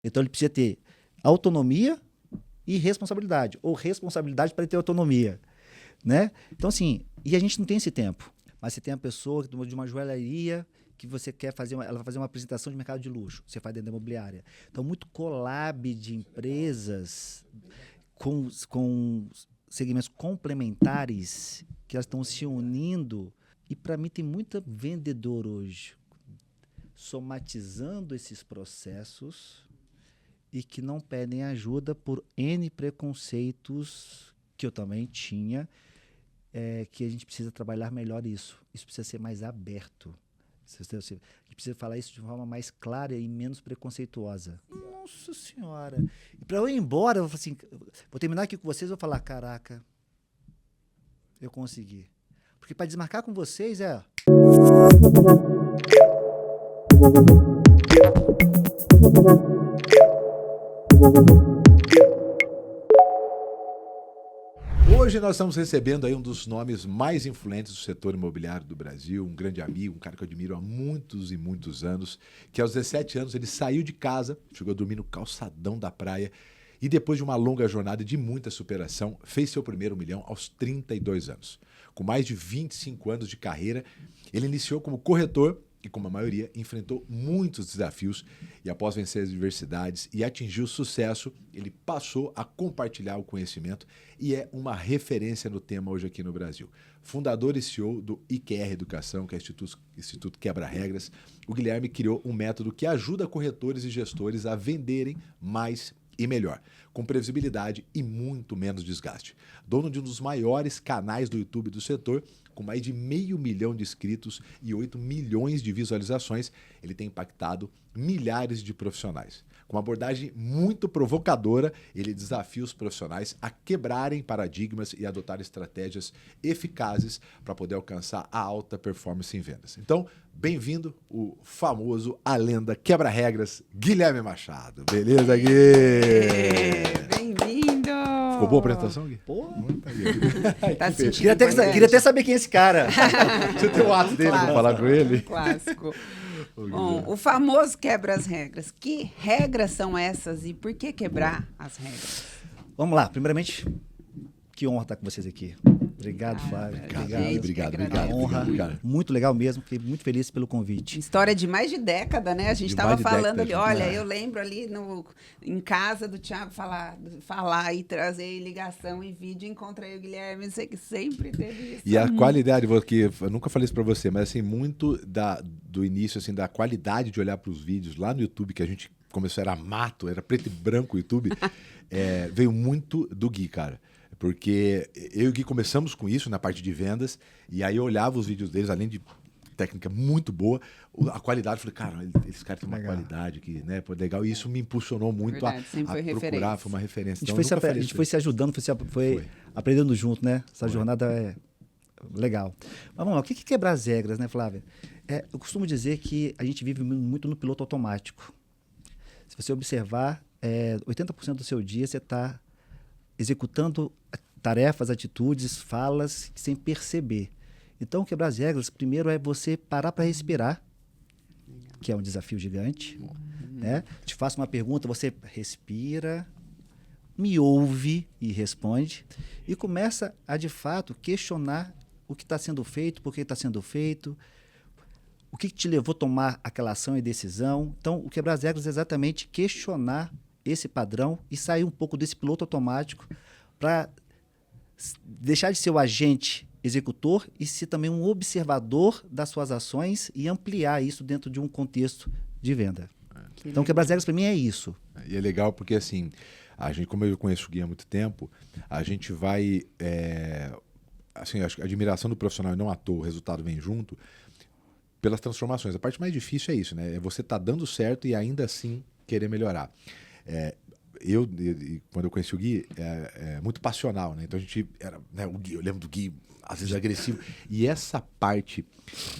Então, ele precisa ter autonomia e responsabilidade, ou responsabilidade para ter autonomia, né? Então, assim, e a gente não tem esse tempo. Mas você tem a pessoa de uma joalheria que você quer fazer, ela vai fazer uma apresentação de mercado de luxo, você faz dentro da imobiliária. Então, muito collab de empresas com segmentos complementares que elas estão se unindo. E, para mim, tem muito vendedor hoje somatizando esses processos e que não pedem ajuda por N preconceitos que eu também tinha, que a gente precisa trabalhar melhor isso. Isso precisa ser mais aberto. A gente precisa falar isso de forma mais clara e menos preconceituosa. Nossa Senhora! E para eu ir embora, eu vou assim, vou terminar aqui com vocês, eu vou falar, caraca, eu consegui. Porque para desmarcar com vocês Hoje nós estamos recebendo aí um dos nomes mais influentes do setor imobiliário do Brasil, um grande amigo, um cara que eu admiro há muitos e muitos anos, que aos 17 anos ele saiu de casa, chegou a dormir no calçadão da praia e depois de uma longa jornada de muita superação, fez seu primeiro milhão aos 32 anos. Com mais de 25 anos de carreira, ele iniciou como corretor e, como a maioria, enfrentou muitos desafios e, após vencer as adversidades e atingir o sucesso, ele passou a compartilhar o conhecimento e é uma referência no tema hoje aqui no Brasil. Fundador e CEO do IQR Educação, que é o Instituto Quebra Regras, o Guilherme criou um método que ajuda corretores e gestores a venderem mais e melhor, com previsibilidade e muito menos desgaste. Dono de um dos maiores canais do YouTube do setor, com mais de 500 mil de inscritos e 8 milhões de visualizações, ele tem impactado milhares de profissionais. Com uma abordagem muito provocadora, ele desafia os profissionais a quebrarem paradigmas e adotar estratégias eficazes para poder alcançar a alta performance em vendas. Então, bem-vindo o famoso, a lenda quebra-regras, Guilherme Machado. Beleza, Gui? Bem-vindo! Ficou boa a apresentação, Gui? Pô, Tá sentindo queria até saber quem é esse cara. Você tem o ato dele para falar com ele? Clássico. Bom, o famoso quebra as regras. Que regras são essas e por que quebrar as regras? Vamos lá, primeiramente, que honra estar com vocês aqui. Obrigado, Flávio. Obrigado. Honra, Cara. muito legal mesmo, fiquei muito feliz pelo convite. História de mais de década, né? A gente De estava mais de falando década, ali, né? olha, eu lembro ali em casa do Thiago falar e trazer ligação e vídeo, encontrei o Guilherme, você que sempre teve isso. E a qualidade, porque eu nunca falei isso pra você, mas assim, muito do início, assim, da qualidade de olhar pros vídeos lá no YouTube, que a gente começou, era mato, era preto e branco o YouTube, veio muito do Gui, cara. Porque eu e o Gui começamos com isso na parte de vendas, e aí eu olhava os vídeos deles, além de técnica muito boa, a qualidade, eu falei, cara, esses caras têm uma qualidade aqui, né? Pô, legal. E isso me impulsionou muito Verdade, a foi procurar, referência. foi uma referência. A gente foi se ajudando, foi aprendendo junto, né? Essa jornada é legal. Mas vamos lá, o que é quebrar as regras, né, Flávia? Eu costumo dizer que a gente vive muito no piloto automático. Se você observar, 80% do seu dia você está executando tarefas, atitudes, falas sem perceber. Então, quebrar as regras, primeiro é você parar para respirar, que é um desafio gigante. Né? Te faço uma pergunta, você respira, me ouve e responde, e começa a, de fato, questionar o que está sendo feito, por que está sendo feito, o que te levou a tomar aquela ação e decisão. Então, o quebrar as regras é exatamente questionar esse padrão e sair um pouco desse piloto automático para deixar de ser o agente executor e ser também um observador das suas ações e ampliar isso dentro de um contexto de venda. Então, quebrar as regras para mim é isso. E é legal porque, assim, a gente, como eu conheço o Gui há muito tempo, a gente vai... assim, acho que a admiração do profissional, e não à toa, o resultado vem junto, pelas transformações. A parte mais difícil é isso, né? É você estar dando certo e ainda assim querer melhorar. Quando eu conheci o Gui, muito passional, né? Então a gente era, né, o Gui, eu lembro do Gui, às vezes agressivo. E essa parte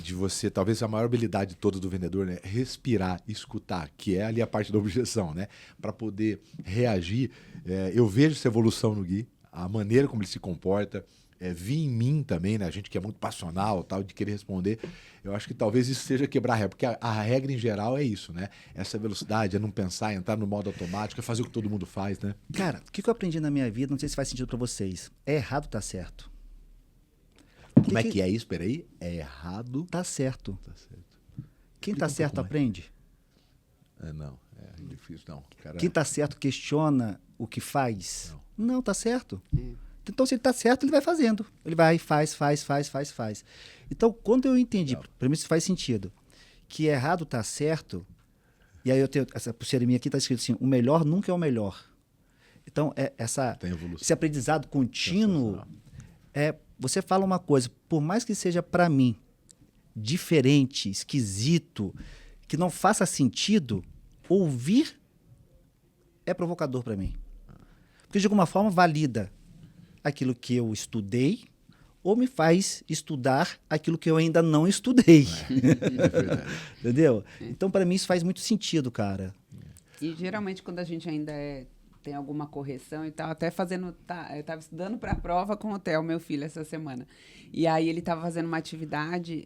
de você, talvez a maior habilidade toda do vendedor, né? Respirar, escutar, que é ali a parte da objeção, né? Para poder reagir. Eu vejo essa evolução no Gui, a maneira como ele se comporta. vir em mim também, né? A gente que é muito passional, tal, de querer responder. Eu acho que talvez isso seja quebrar a regra, porque a regra em geral é isso, né? Essa velocidade, é não pensar, entrar no modo automático, é fazer o que todo mundo faz, né? Cara, o que eu aprendi na minha vida, não sei se faz sentido para vocês. É errado, tá certo. Como é que é isso? Peraí. É errado. Tá certo. Tá certo. Quem Explica tá um certo pouco mais. aprende. Não, é difícil, não. Cara, Quem tá certo questiona o que faz. Não, tá certo. É. Então, se ele tá certo, ele vai fazendo. Ele vai, faz. Então, quando eu entendi, para mim isso faz sentido, que errado tá certo, e aí eu tenho essa pulseira minha aqui, tá escrito assim, o melhor nunca é o melhor. Então, Tem evolução. esse aprendizado contínuo, você fala uma coisa, por mais que seja para mim diferente, esquisito, que não faça sentido, ouvir é provocador para mim. Porque, de alguma forma, valida aquilo que eu estudei ou me faz estudar aquilo que eu ainda não estudei. É verdade. Entendeu? Então, para mim, isso faz muito sentido, cara. E geralmente quando a gente ainda tem alguma correção e tal, até fazendo, eu estava estudando para a prova com o Theo, meu filho, essa semana. E aí ele estava fazendo uma atividade,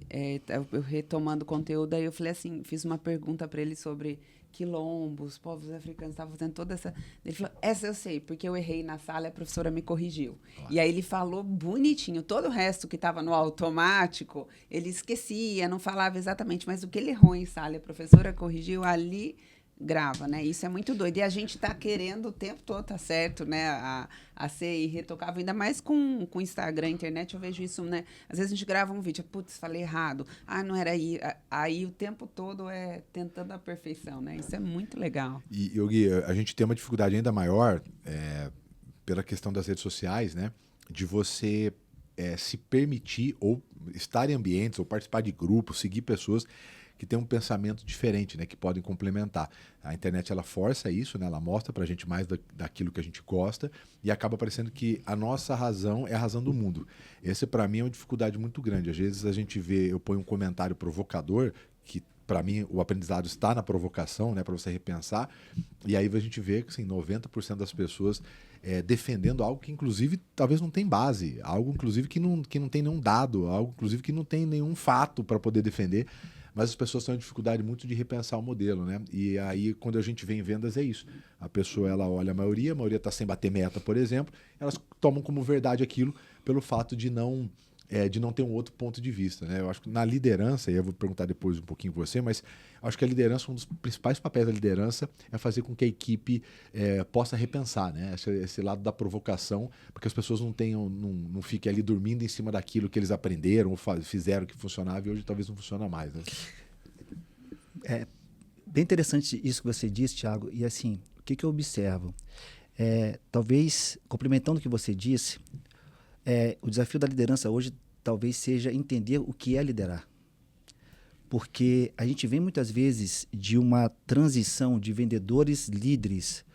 eu retomando o conteúdo, aí eu falei assim, fiz uma pergunta para ele sobre quilombos, povos africanos, estava fazendo toda essa... Ele falou, essa eu sei, porque eu errei na sala e a professora me corrigiu. E aí ele falou bonitinho, todo o resto que estava no automático, ele esquecia, não falava exatamente, mas o que ele errou em sala e a professora corrigiu, ali grava, né? Isso é muito doido. E a gente tá querendo o tempo todo, tá certo, né? A ser irretocável, ainda mais com Instagram, internet, eu vejo isso, né? Às vezes a gente grava um vídeo, putz, falei errado. Ah, não era aí. Aí o tempo todo é tentando a perfeição, né? Isso é muito legal. E, Yogi, a gente tem uma dificuldade ainda maior pela questão das redes sociais, né? De você se permitir ou estar em ambientes, ou participar de grupos, seguir pessoas que têm um pensamento diferente, né, que podem complementar. A internet, ela força isso, né, ela mostra pra gente mais daquilo que a gente gosta e acaba parecendo que a nossa razão é a razão do mundo. Esse, para mim, é uma dificuldade muito grande. Às vezes a gente vê, eu ponho um comentário provocador, que para mim o aprendizado está na provocação, né, para você repensar, e aí a gente vê que assim, 90% das pessoas defendendo algo que, inclusive, talvez não tem base, algo, inclusive, que não tem nenhum dado, algo, inclusive, que não tem nenhum fato para poder defender. Mas as pessoas têm uma dificuldade muito de repensar o modelo, né? E aí, quando a gente vê em vendas, é isso. A pessoa, ela olha a maioria está sem bater meta, por exemplo, elas tomam como verdade aquilo pelo fato de não ter um outro ponto de vista, né? Eu acho que na liderança, e eu vou perguntar depois um pouquinho com você, mas acho que a liderança, um dos principais papéis da liderança é fazer com que a equipe possa repensar, né? Esse lado da provocação, porque as pessoas não fiquem ali dormindo em cima daquilo que eles aprenderam ou fizeram que funcionava e hoje talvez não funciona mais, né? É bem interessante isso que você disse, Thiago, e assim, o que eu observo? Talvez, complementando o que você disse, o desafio da liderança hoje talvez seja entender o que é liderar. Porque a gente vem muitas vezes de uma transição de vendedores líderes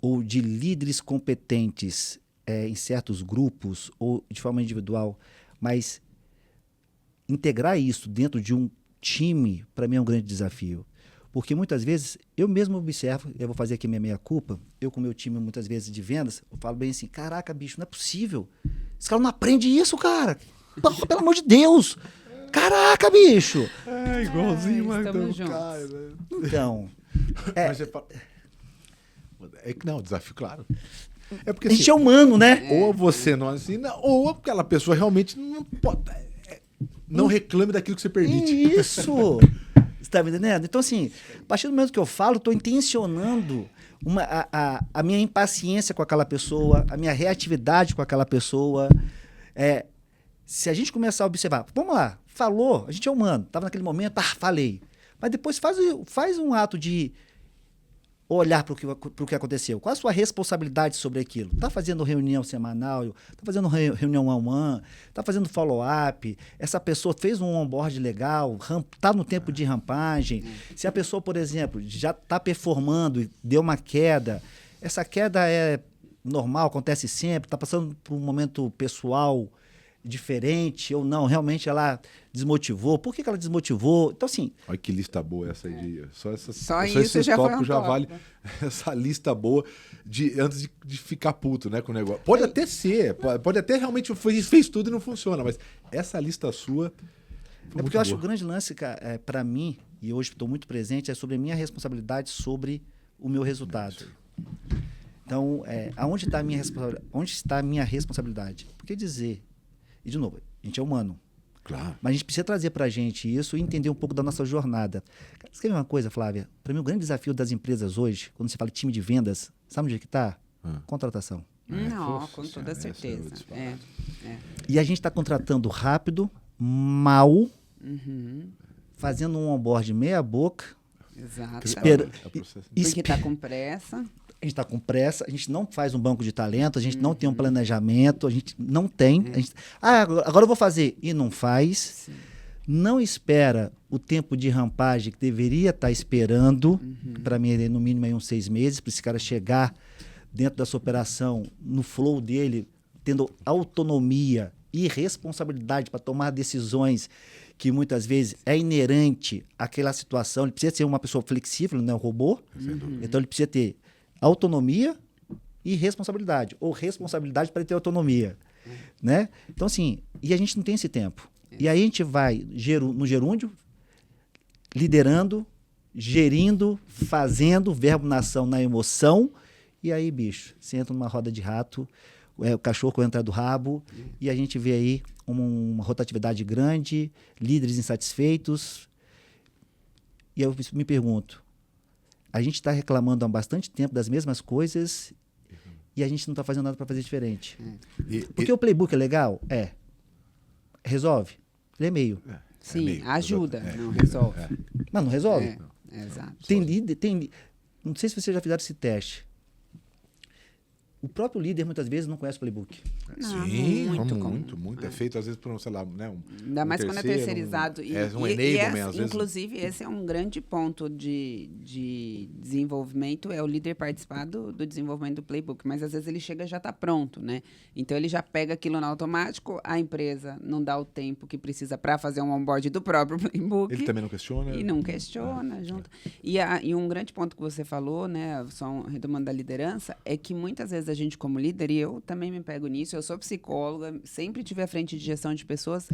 ou de líderes competentes em certos grupos ou de forma individual, mas integrar isso dentro de um time, para mim, é um grande desafio. Porque muitas vezes eu mesmo observo, eu vou fazer aqui minha meia-culpa, eu com o meu time muitas vezes de vendas, eu falo bem assim, caraca, bicho, não é possível. Esse cara não aprende isso, cara. Pelo amor de Deus. Caraca, bicho. É igualzinho, mas estamos juntos. Então, Mas você fala... Não, desafio, claro. É porque a gente assim, é humano, né? ou você não assina, ou aquela pessoa realmente não pode... Não reclame daquilo que você permite. Isso. Você tá me entendendo? Então, assim, a partir do momento que eu falo, estou intencionando a minha impaciência com aquela pessoa, a minha reatividade com aquela pessoa. Se a gente começar a observar, vamos lá, falou, a gente é humano, estava naquele momento, falei. Mas depois faz um ato de olhar para o que aconteceu. Qual a sua responsabilidade sobre aquilo? Está fazendo reunião semanal, está fazendo reunião one-on-one, está fazendo follow-up, essa pessoa fez um onboard legal, está no tempo de rampagem. Se a pessoa, por exemplo, já está performando e deu uma queda, essa queda é normal, acontece sempre, está passando por um momento pessoal diferente ou não, realmente ela desmotivou, por que ela desmotivou? Então, assim... Olha que lista boa essa aí. Só isso esses já foi tópicos já vale essa lista boa antes de ficar puto, né, com o negócio. Pode até ser, pode até realmente fez tudo e não funciona, mas essa lista sua foi porque eu acho que boa. o grande lance, para mim, e hoje estou muito presente, é sobre a minha responsabilidade sobre o meu resultado. Então, onde está a minha responsabilidade? Porque dizer, e de novo, a gente é humano, Claro. mas a gente precisa trazer para a gente isso e entender um pouco da nossa jornada. Você quer ver uma coisa, Flávia? Para mim, o grande desafio das empresas hoje, quando você fala de time de vendas, sabe onde é que está? Contratação. Não, com toda certeza. E a gente está contratando rápido, mal, fazendo um onboard meia boca. Exato. Porque está com pressa. A gente está com pressa, a gente não faz um banco de talento, a gente não tem um planejamento, a gente não tem. Agora eu vou fazer. E não faz. Sim. Não espera o tempo de rampagem que deveria estar esperando, para mim, no mínimo aí uns 6 meses, para esse cara chegar dentro dessa operação, no flow dele, tendo autonomia e responsabilidade para tomar decisões que muitas vezes é inerente àquela situação. Ele precisa ser uma pessoa flexível, não é um robô. Então ele precisa ter autonomia e responsabilidade, ou responsabilidade para ter autonomia, né? Então, assim, e a gente não tem esse tempo. E aí a gente vai no gerúndio, liderando, gerindo, fazendo, verbo na ação, na emoção, e aí, bicho, você entra numa roda de rato, o cachorro entra do rabo, e a gente vê aí uma rotatividade grande, líderes insatisfeitos, e eu me pergunto, a gente está reclamando há bastante tempo das mesmas coisas e a gente não está fazendo nada para fazer diferente. Porque o playbook é legal? Resolve? Ele é meio. Sim, meio, ajuda, não resolve. Mas não resolve? Exato. Tem líder, não sei se vocês já fizeram esse teste. O próprio líder, muitas vezes, não conhece o playbook. Sim, muito. É feito, às vezes, por sei lá, né, ainda mais quando é terceirizado. Um enablement, às vezes. Inclusive, esse é um grande ponto de desenvolvimento, é o líder participar do desenvolvimento do playbook. Mas, às vezes, ele chega e já está pronto, né? Então, ele já pega aquilo no automático, a empresa não dá o tempo que precisa para fazer um onboard do próprio playbook. Ele também não questiona? E não questiona. Junto. E um grande ponto que você falou, né, só retomando da liderança, é que muitas vezes a gente como líder, e eu também me pego nisso, eu sou psicóloga, sempre tive à frente de gestão de pessoas,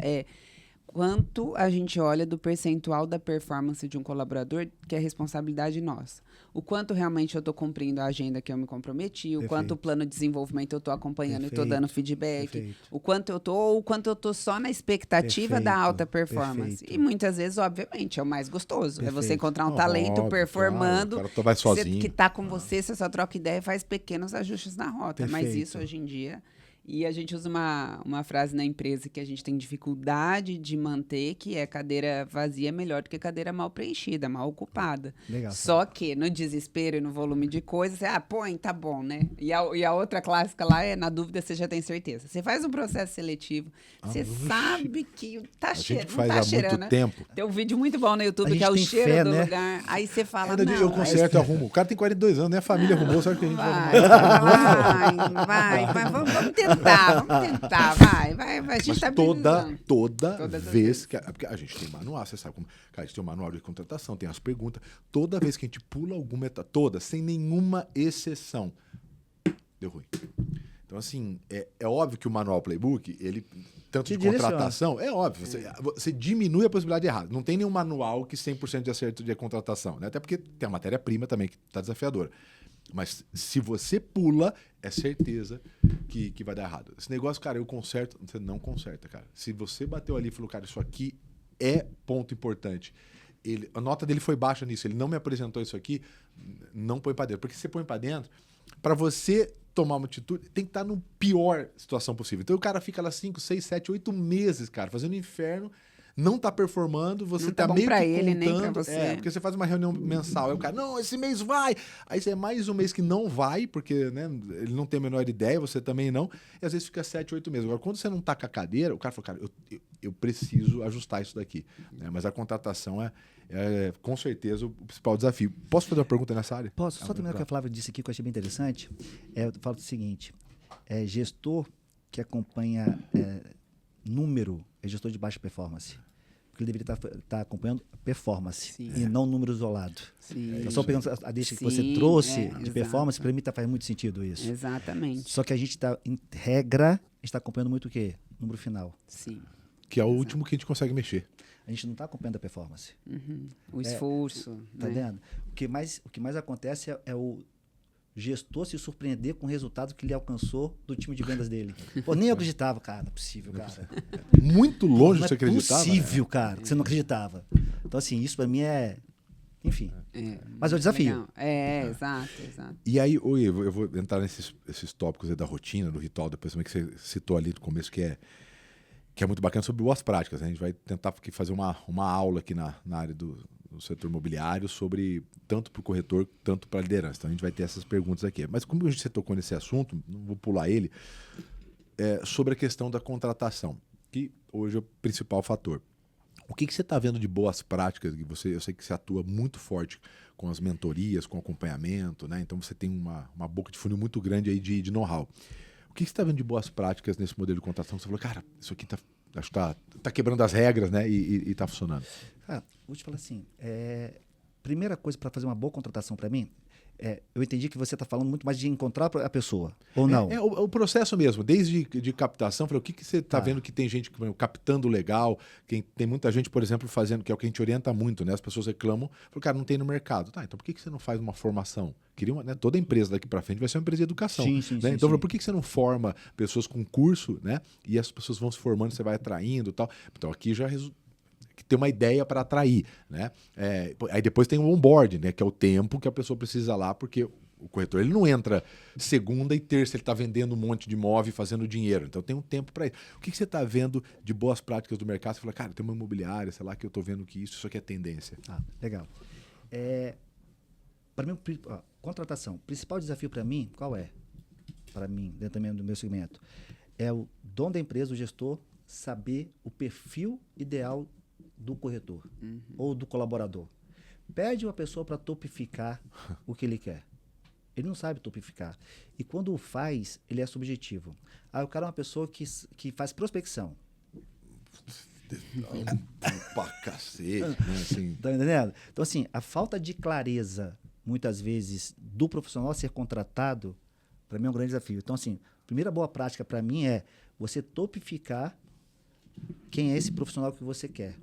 quanto a gente olha do percentual da performance de um colaborador, que é responsabilidade nossa. O quanto realmente eu estou cumprindo a agenda que eu me comprometi, o quanto o plano de desenvolvimento eu estou acompanhando e estou dando feedback, o quanto eu estou só na expectativa da alta performance. E muitas vezes, obviamente, é o mais gostoso. É você encontrar um talento performando, claro, o cara vai sozinho. Que está com você só troca ideia e faz pequenos ajustes na rota. Mas isso, hoje em dia... E a gente usa uma frase na empresa que a gente tem dificuldade de manter, que é cadeira vazia é melhor do que cadeira mal preenchida, mal ocupada. Legal, só que no desespero e no volume de coisas, você, põe, tá bom, né? E a outra clássica lá é, na dúvida, você já tem certeza. Você faz um processo seletivo, você sabe que tá cheirando. A gente faz há muito tempo. Tem um vídeo muito bom no YouTube, que é o cheiro do lugar. Aí você fala, não... Eu conserto e arrumo. O cara tem 42 anos, né? A família arrumou, sabe que a gente vai, vamos tentar, vai. A gente tá toda vez que... Porque a gente tem manual, você sabe como... Cara, a gente tem um manual de contratação, tem as perguntas. Toda vez que a gente pula alguma etapa, sem nenhuma exceção, deu ruim. Então, assim, é óbvio que o manual Playbook, ele... Tanto de contratação, é óbvio, você diminui a possibilidade de errar. Não tem nenhum manual que 100% de acerto de contratação, né? Até porque tem a matéria-prima também, que está desafiadora. Mas se você pula, é certeza que vai dar errado. Esse negócio, cara, eu conserto, você não conserta, cara. Se você bateu ali e falou, cara, isso aqui é ponto importante. A nota dele foi baixa nisso, ele não me apresentou isso aqui, não põe para dentro. Porque se você põe para dentro, para você tomar uma atitude, tem que estar na pior situação possível. Então o cara fica lá 5, 6, 7, 8 meses, cara, fazendo inferno, não tá performando, você não tá meio pra que ele, contando, nem pra você. Porque você faz uma reunião mensal, aí o cara, não, esse mês vai, aí é mais um mês que não vai, porque, né, ele não tem a menor ideia, você também não, e às vezes fica 7, 8 meses. Agora, quando você não tá com a cadeira, o cara fala, cara, eu preciso ajustar isso daqui, né? Mas a contratação é com certeza o principal desafio. Posso fazer uma pergunta nessa área? Posso, só terminar o que a Flávia disse aqui, que eu achei bem interessante. Eu falo o seguinte, gestor que acompanha número é gestor de baixa performance. Porque ele deveria estar acompanhando performance e Sim. não número isolado. Sim. Eu só pegando a deixa que você Sim, trouxe de exato. performance, para mim faz muito sentido isso. Exatamente. Só que a gente está, em regra, está acompanhando muito o quê? Número final. Sim. Que é o último que a gente consegue mexer. A gente não está acompanhando a performance. Uhum. O esforço. Tá né? vendo? O que mais acontece é o gestor se surpreender com o resultado que ele alcançou do time de vendas dele. Pô, nem eu acreditava, cara. Não é possível, cara. Muito longe Não de você acreditar. é possível, cara, que você não acreditava. Então, assim, isso para mim é... Enfim. Mas é o desafio. Legal. Exato. E aí, oi, eu vou entrar nesses tópicos aí da rotina, do ritual, depois também que você citou ali no começo, que é muito bacana, sobre boas práticas. Né? A gente vai tentar aqui fazer uma aula aqui na área do setor imobiliário sobre tanto para o corretor, tanto para a liderança. Então a gente vai ter essas perguntas aqui. Mas como você tocou nesse assunto, não vou pular ele, sobre a questão da contratação, que hoje é o principal fator. O que você está vendo de boas práticas? Eu sei que você atua muito forte com as mentorias, com acompanhamento, né? Então você tem uma boca de funil muito grande aí de know-how. O que você está vendo de boas práticas nesse modelo de contratação? Você falou, cara, isso aqui acho que tá quebrando as regras, né? E está funcionando. Cara, vou te falar assim, primeira coisa para fazer uma boa contratação para mim, eu entendi que você está falando muito mais de encontrar a pessoa, ou não? O processo mesmo, desde de captação, falei, o que você está vendo que tem gente captando legal, tem muita gente, por exemplo, fazendo, que é o que a gente orienta muito, né? As pessoas reclamam, falam, cara, não tem no mercado. Tá, então por que você não faz uma formação? Né? Toda empresa daqui para frente vai ser uma empresa de educação. Sim, né? Então, por que você não forma pessoas com curso, né? E as pessoas vão se formando, você vai atraindo e tal. Então aqui já ter uma ideia para atrair, né? Aí depois tem o onboard, né? Que é o tempo que a pessoa precisa lá, porque o corretor ele não entra segunda e terça, ele está vendendo um monte de imóvel e fazendo dinheiro. Então tem um tempo para isso. O que você está vendo de boas práticas do mercado? Você fala, cara, tem uma imobiliária, sei lá, que eu estou vendo que isso aqui é tendência. Legal. Para mim, contratação. O principal desafio para mim, qual é? Para mim, dentro do meu segmento, é o dono da empresa, o gestor, saber o perfil ideal do corretor ou do colaborador. Pede uma pessoa para topificar o que ele quer. Ele não sabe topificar. E quando o faz, ele é subjetivo. O cara é uma pessoa que faz prospecção. Pra cacete, né? Assim. Tá entendendo? Então, assim, a falta de clareza, muitas vezes, do profissional a ser contratado, para mim é um grande desafio. Então, assim, a primeira boa prática para mim é você topificar quem é esse profissional que você quer.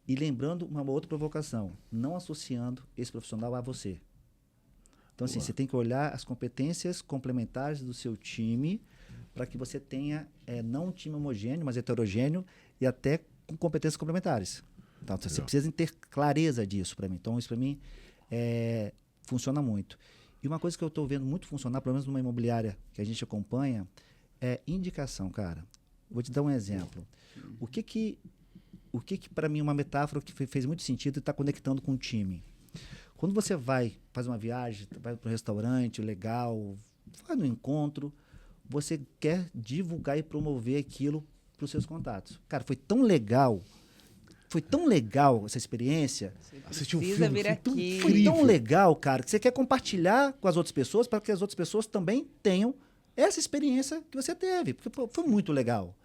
E lembrando uma outra provocação, não associando esse profissional a você. Então, assim, você tem que olhar as competências complementares do seu time para que você tenha não um time homogêneo, mas heterogêneo e até com competências complementares. Então, você precisa ter clareza disso para mim. Então, isso para mim funciona muito. E uma coisa que eu estou vendo muito funcionar, pelo menos numa imobiliária que a gente acompanha, é indicação, cara. Vou te dar um exemplo. O que para mim, uma metáfora que fez muito sentido e está conectando com o time. Quando você faz uma viagem, vai para um restaurante legal, vai no encontro, você quer divulgar e promover aquilo para os seus contatos. Cara, foi tão legal essa experiência. Assistir um Precisa filme, vir foi tão aqui. Foi tão legal, cara, que você quer compartilhar com as outras pessoas para que as outras pessoas também tenham essa experiência que você teve, porque foi muito legal.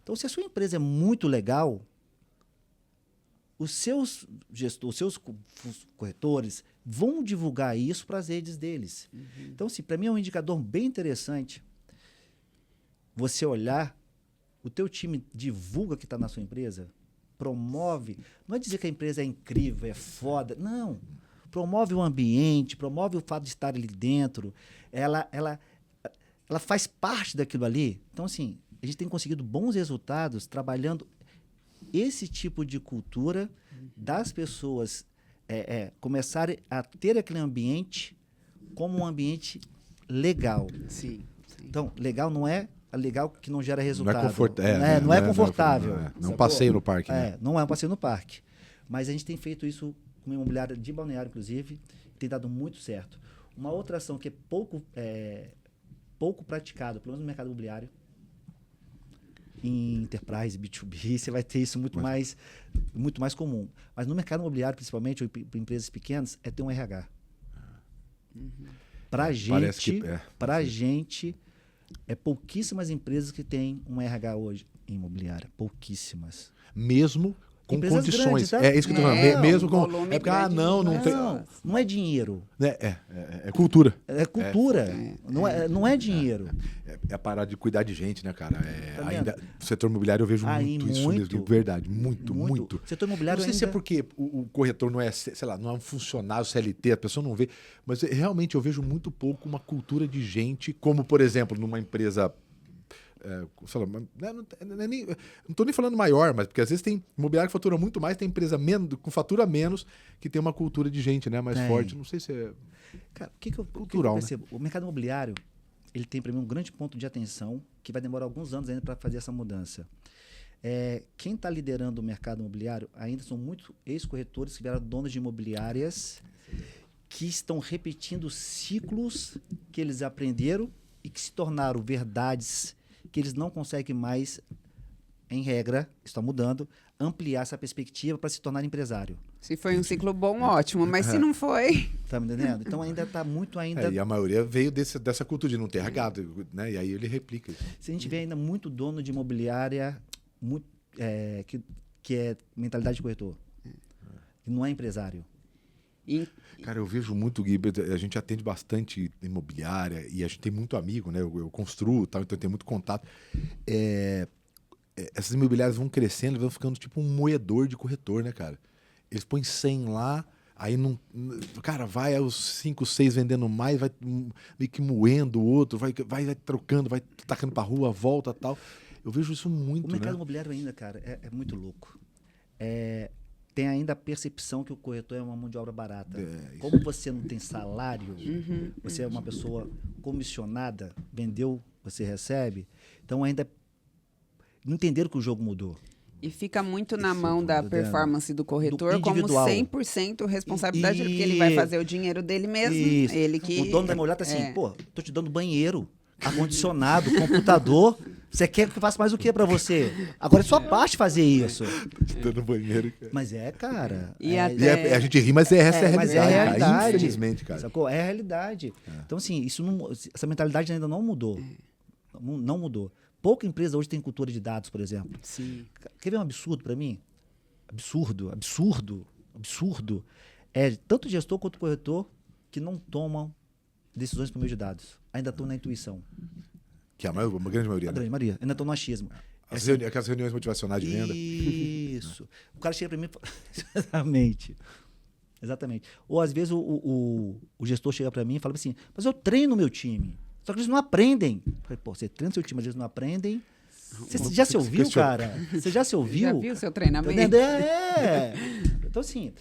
Então, se a sua empresa é muito legal, os seus gestores, os seus corretores vão divulgar isso para as redes deles. Então, assim, para mim é um indicador bem interessante você olhar, o teu time divulga que está na sua empresa, promove, não é dizer que a empresa é incrível, é foda, não. Promove o ambiente, promove o fato de estar ali dentro, ela faz parte daquilo ali. Então, assim, a gente tem conseguido bons resultados trabalhando esse tipo de cultura das pessoas começarem a ter aquele ambiente como um ambiente legal. Sim. Então, legal não é legal que não gera resultado. Não é confortável. Não é um passeio no parque. Né? Não é um passeio no parque. Mas a gente tem feito isso com uma imobiliária de Balneário, inclusive, tem dado muito certo. Uma outra ação que é pouco praticado, pelo menos no mercado imobiliário, em enterprise, B2B, você vai ter isso muito mais comum. Mas no mercado imobiliário, principalmente, ou em empresas pequenas, é ter um RH. Para gente, pouquíssimas empresas que têm um RH hoje. em imobiliária, pouquíssimas. Mesmo com Empresas condições. grandes, tá? É isso que eu tô falando. Mesmo com. volume É porque, grande não de tem. Não é dinheiro. É cultura. É cultura. Não é dinheiro. É parar de cuidar de gente, né, cara? Tá Ainda, o setor imobiliário eu vejo Aí, muito isso muito. mesmo. Verdade, muito. O setor Não imobiliário sei se é ainda... porque o corretor não é, sei lá, não é um funcionário CLT, a pessoa não vê. Mas realmente eu vejo muito pouco uma cultura de gente, como, por exemplo, numa empresa. Sei lá, não estou nem falando maior, mas porque às vezes tem imobiliário que fatura muito mais, tem empresa menos, com fatura menos, que tem uma cultura de gente, né, mais forte. Não sei se é. Cara, o que eu cultural, percebo? O mercado imobiliário, ele tem para mim um grande ponto de atenção que vai demorar alguns anos ainda para fazer essa mudança. Quem está liderando o mercado imobiliário ainda são muitos ex-corretores que vieram donos de imobiliárias que estão repetindo ciclos que eles aprenderam e que se tornaram verdades que eles não conseguem mais, em regra, está mudando, ampliar essa perspectiva para se tornar empresário. Se foi um ciclo bom, ótimo, mas se não foi... Tá me entendendo? Então ainda está muito ainda... E a maioria veio dessa cultura de não ter gado, né? E aí ele replica isso. Se a gente vê ainda muito dono de imobiliária muito, que é mentalidade de corretor, que não é empresário. Cara, eu vejo muito, Gui, a gente atende bastante imobiliária e a gente tem muito amigo, né? Eu construo, tal, então eu tenho muito contato. Essas imobiliárias vão crescendo, vão ficando tipo um moedor de corretor, né, cara? Eles põem 100 lá, aí não. Cara, vai aos 5, 6 vendendo mais, vai meio que moendo o outro, vai trocando, vai tacando pra rua, volta e tal. Eu vejo isso muito, O mercado né? imobiliário ainda, cara, é muito louco. Tem ainda a percepção que o corretor é uma mão de obra barata. Como você não tem salário, você é uma pessoa comissionada, vendeu, você recebe. Então ainda não entenderam que o jogo mudou. E fica muito na mão da performance do corretor Do como individual. 100% responsabilidade, porque ele vai fazer o dinheiro dele mesmo. Isso. Ele que... O dono da imobiliária tá assim, pô, tô te dando banheiro, ar-condicionado, computador. Você quer que eu faça mais o que pra você? Agora é sua parte fazer isso. Dando banheiro. Mas cara. E A gente ri, mas essa é a realidade. Mas é a realidade. Cara. Infelizmente, cara. Sacou? É a realidade. Então, assim, essa mentalidade ainda não mudou. Não mudou. Pouca empresa hoje tem cultura de dados, por exemplo. Sim. Quer ver um absurdo pra mim? Absurdo. Tanto o gestor quanto o corretor que não tomam decisões por meio de dados. Ainda estão na intuição. Que é uma grande maioria. A grande maioria. Ainda estão no achismo. Aquelas reuniões motivacionais de venda. Isso. O cara chega para mim e fala... Exatamente. Ou às vezes o gestor chega para mim e fala assim, mas eu treino meu time. Só que eles não aprendem. Eu falei, pô, você treina seu time, mas eles não aprendem. Você já se ouviu, cara? Você já se ouviu? Já viu o seu treinamento? Então, assim,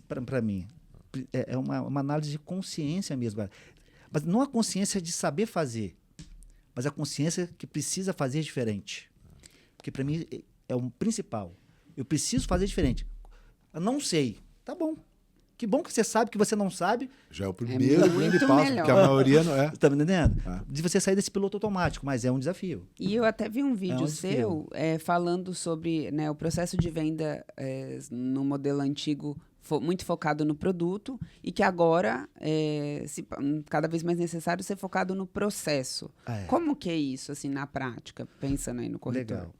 para mim, é uma análise de consciência mesmo. Mas não a consciência de saber fazer, mas a consciência que precisa fazer diferente. Porque para mim é o principal. Eu preciso fazer diferente. Eu não sei. Tá bom. Que bom que você sabe que você não sabe. Já é o primeiro grande passo, melhor. porque a maioria não é. Tá me entendendo? De você sair desse piloto automático, mas é um desafio. E eu até vi um vídeo seu falando sobre, né, o processo de venda no modelo antigo, muito focado no produto, e que agora, cada vez mais necessário ser focado no processo. Como que é isso, assim, na prática, pensando aí no corretor? Legal.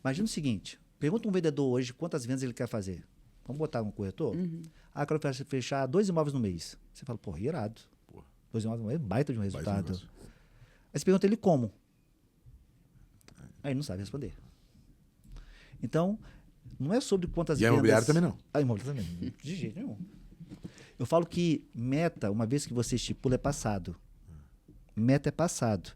Imagina o seguinte, pergunta um vendedor hoje quantas vendas ele quer fazer. Vamos botar um corretor? Eu quero fechar 2 imóveis no mês. Você fala, porra, irado. 2 imóveis no mês, baita de um resultado. Aí você pergunta ele como. Aí ele não sabe responder. Então, não é sobre quantas vendas... E a imobiliária também não. A imobiliária também não. De jeito nenhum. Eu falo que meta, uma vez que você estipula, é passado. Meta é passado.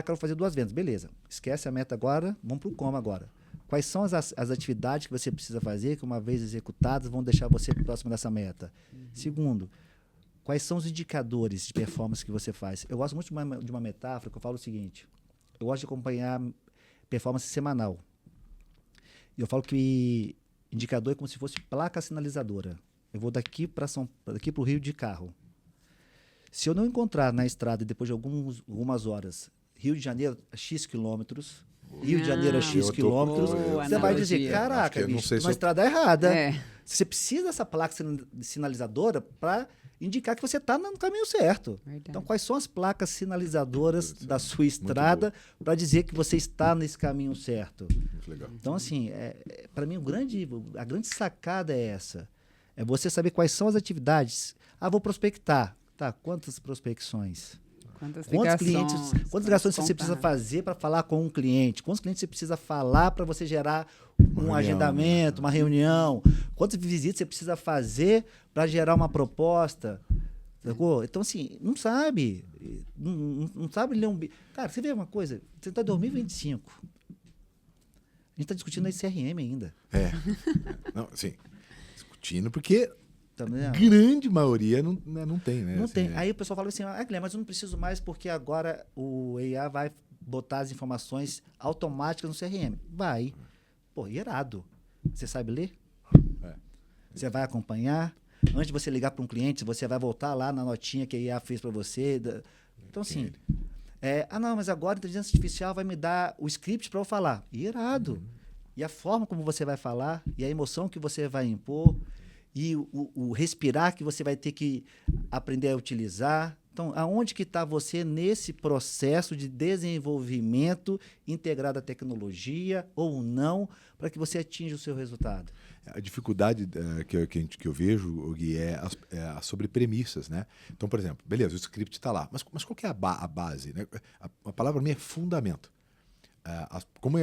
Quero fazer 2 vendas. Beleza. Esquece a meta agora, vamos para o como agora. Quais são as atividades que você precisa fazer que, uma vez executadas, vão deixar você próximo dessa meta? Segundo, quais são os indicadores de performance que você faz? Eu gosto muito de uma metáfora que eu falo o seguinte. Eu gosto de acompanhar performance semanal. E eu falo que indicador é como se fosse placa sinalizadora. Eu vou daqui para o Rio de carro. Se eu não encontrar na estrada, depois de algumas horas, Rio de Janeiro, X quilômetros... Rio de Janeiro a X quilômetros, você vai dizer, caraca, bicho, tô na estrada errada. Você precisa dessa placa sinalizadora para indicar que você está no caminho certo. Verdade. Então, quais são as placas sinalizadoras da sua estrada para dizer que você está nesse caminho certo? Muito legal. Então, assim, para mim, a grande sacada é essa. É você saber quais são as atividades. Ah, vou prospectar. Tá, quantas prospecções? Quantas Quantas ligações você precisa contatos? fazer para falar com um cliente? Quantos clientes você precisa falar para você gerar um agendamento, uma reunião? Quantas visitas você precisa fazer para gerar uma proposta? Sacou? Então, assim, não sabe. Não sabe ler um... Cara, você vê uma coisa, você está em 2025. A gente está discutindo aí CRM ainda. Não, assim, discutindo porque Tá a vendo? grande maioria não tem, né? Não assim, tem. Aí o pessoal fala assim, Guilherme, mas eu não preciso mais porque agora o AI vai botar as informações automáticas no CRM. Vai. Pô, irado. Você sabe ler? É. Você vai acompanhar? Antes de você ligar para um cliente, você vai voltar lá na notinha que a IA fez para você. Então, assim... não, mas agora a inteligência artificial vai me dar o script para eu falar. Irado. E a forma como você vai falar, e a emoção que você vai impor, e o respirar que você vai ter que aprender a utilizar. Então, aonde que está você nesse processo de desenvolvimento integrado à tecnologia ou não, para que você atinja o seu resultado? A dificuldade que eu vejo, Gui, é sobre premissas, né? Então, por exemplo, beleza, o script está lá, mas qual que é a base? Né? A palavra para mim é fundamento. Como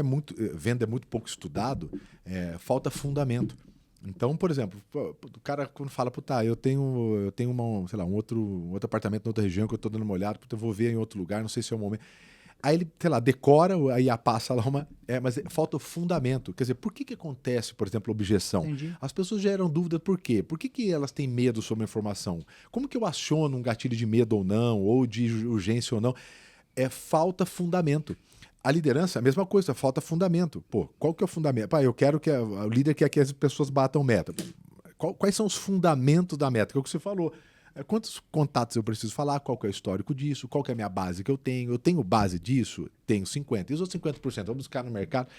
venda é muito pouco estudado, falta fundamento. Então, por exemplo, o cara quando fala, eu tenho um outro apartamento em outra região que eu estou dando uma olhada, eu vou ver em outro lugar, não sei se é o momento. Aí ele, decora, aí passa lá mas falta o fundamento. Quer dizer, por que acontece, por exemplo, objeção? Entendi. As pessoas geram dúvida por quê? Por que elas têm medo sobre a informação? Como que eu aciono um gatilho de medo ou não, ou de urgência ou não? Falta fundamento. A liderança, a mesma coisa, falta fundamento. Pô, qual que é o fundamento? Eu quero que o líder quer que as pessoas batam meta. Quais são os fundamentos da meta? Que é o que você falou. Quantos contatos eu preciso falar? Qual que é o histórico disso? Qual que é a minha base que eu tenho? Eu tenho base disso? Tenho 50%. E os outros 50%? Vou buscar no mercado.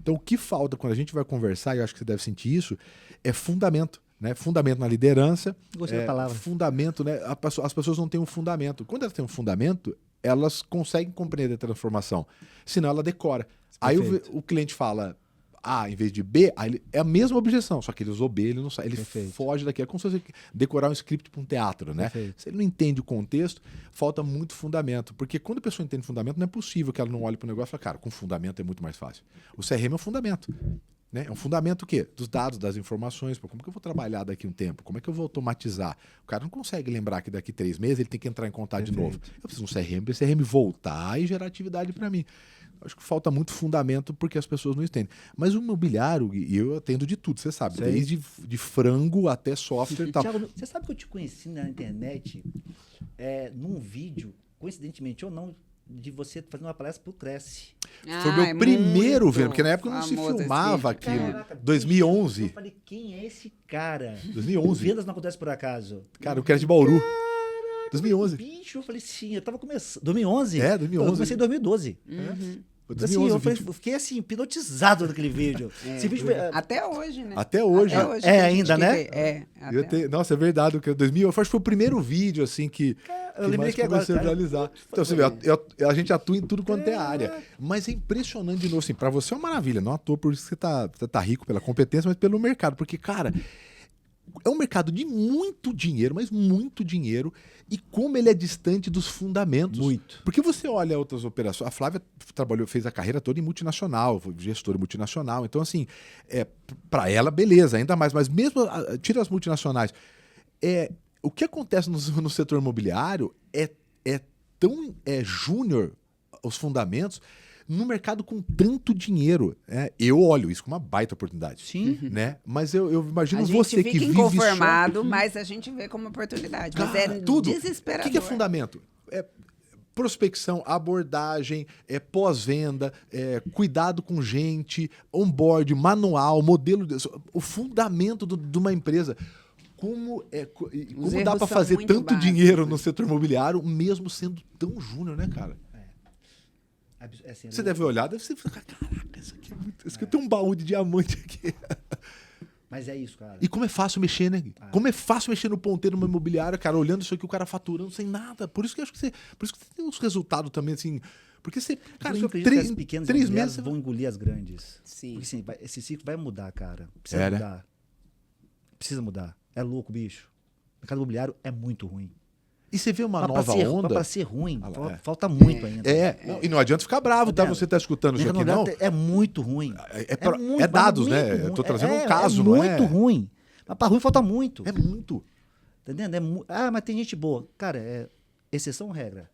Então, o que falta quando a gente vai conversar, e eu acho que você deve sentir isso, é fundamento. Né? Fundamento na liderança. Gostei da palavra. Fundamento, né? As pessoas não têm um fundamento. Quando elas têm um fundamento, elas conseguem compreender a transformação. Senão, ela decora. Aí o cliente fala A em vez de B, aí é a mesma objeção, só que ele usou B, ele não sabe. Ele foge daqui. É como se fosse decorar um script para um teatro, né? Se ele não entende o contexto, falta muito fundamento. Porque quando a pessoa entende fundamento, não é possível que ela não olhe para o negócio e fale, cara, com fundamento é muito mais fácil. O CRM é um fundamento. Né? É um fundamento o quê? Dos dados, das informações. Pô, como que eu vou trabalhar daqui a um tempo? Como é que eu vou automatizar? O cara não consegue lembrar que daqui 3 meses ele tem que entrar em contato de novo. Eu preciso de um CRM, para o CRM voltar e gerar atividade para mim. Acho que falta muito fundamento porque as pessoas não entendem. Mas o imobiliário, e eu atendo de tudo, você sabe, desde de frango até software e tal. Thiago, você sabe que eu te conheci na internet num vídeo, coincidentemente ou não, de você fazendo uma palestra pro Cresce. Foi o meu primeiro vídeo, porque na época não se filmava aquilo. Caraca, 2011. Bicho, eu falei, quem é esse cara? 2011. Vendas não acontece por acaso. Cara, eu quero de Bauru. 2011. Bicho, eu falei, sim, eu tava começando. 2011? 2011. Eu comecei em 2012. Assim, eu fiquei assim, hipnotizado naquele vídeo. Esse vídeo foi, Até hoje, né? Até hoje. Ainda, né? Nossa, é verdade. Que 2000, eu acho que foi o primeiro vídeo assim que eu lembrei mais que agora comecei a realizar. Então, você vê, a gente atua em tudo quanto é área. Mas é impressionante de novo, assim, para você é uma maravilha, não à toa por isso que você tá rico pela competência, mas pelo mercado. Porque, cara, é um mercado de muito dinheiro, mas muito dinheiro, e como ele é distante dos fundamentos. Muito. Porque você olha outras operações. A Flávia fez a carreira toda em multinacional, foi gestora multinacional. Então, assim, para ela, beleza, ainda mais. Mas mesmo, tira as multinacionais, o que acontece no setor imobiliário é tão júnior os fundamentos, num mercado com tanto dinheiro. Eu olho isso como uma baita oportunidade. Sim. Né? Mas eu imagino você que vive inconformado, só... mas a gente vê como oportunidade. Mas tudo. Desesperador. O que é fundamento? Prospecção, abordagem, pós-venda, cuidado com gente, onboard, manual, modelo... O fundamento de uma empresa. Como dá para fazer tanto dinheiro no setor imobiliário, mesmo sendo tão júnior, né, cara? Assim, você deve olhar, deve ser... Caraca, isso aqui é muito... Isso aqui tem um baú de diamante aqui. Mas é isso, cara. E como é fácil mexer, né? Como é fácil mexer no ponteiro, numa imobiliária, cara, olhando isso aqui, o cara faturando sem nada. Por isso que eu acho que por isso que você tem uns resultados também, assim. Porque você, cara, eu acredito que as pequenas 3 imobiliárias meses vão engolir as grandes. Sim. Porque assim, esse ciclo vai mudar, cara. Precisa né? mudar. Precisa mudar. É louco, bicho. O mercado imobiliário é muito ruim. E você vê uma Mas nova onda. Para ser ruim, lá, falta muito ainda. Não, e não adianta ficar bravo, tá? Você tá escutando isso aqui, não? É muito ruim. É dados, né? Eu tô trazendo um caso, não é? É muito ruim. Mas para ruim falta muito. É muito. Entendendo? Mas tem gente boa. Cara, é exceção ou regra?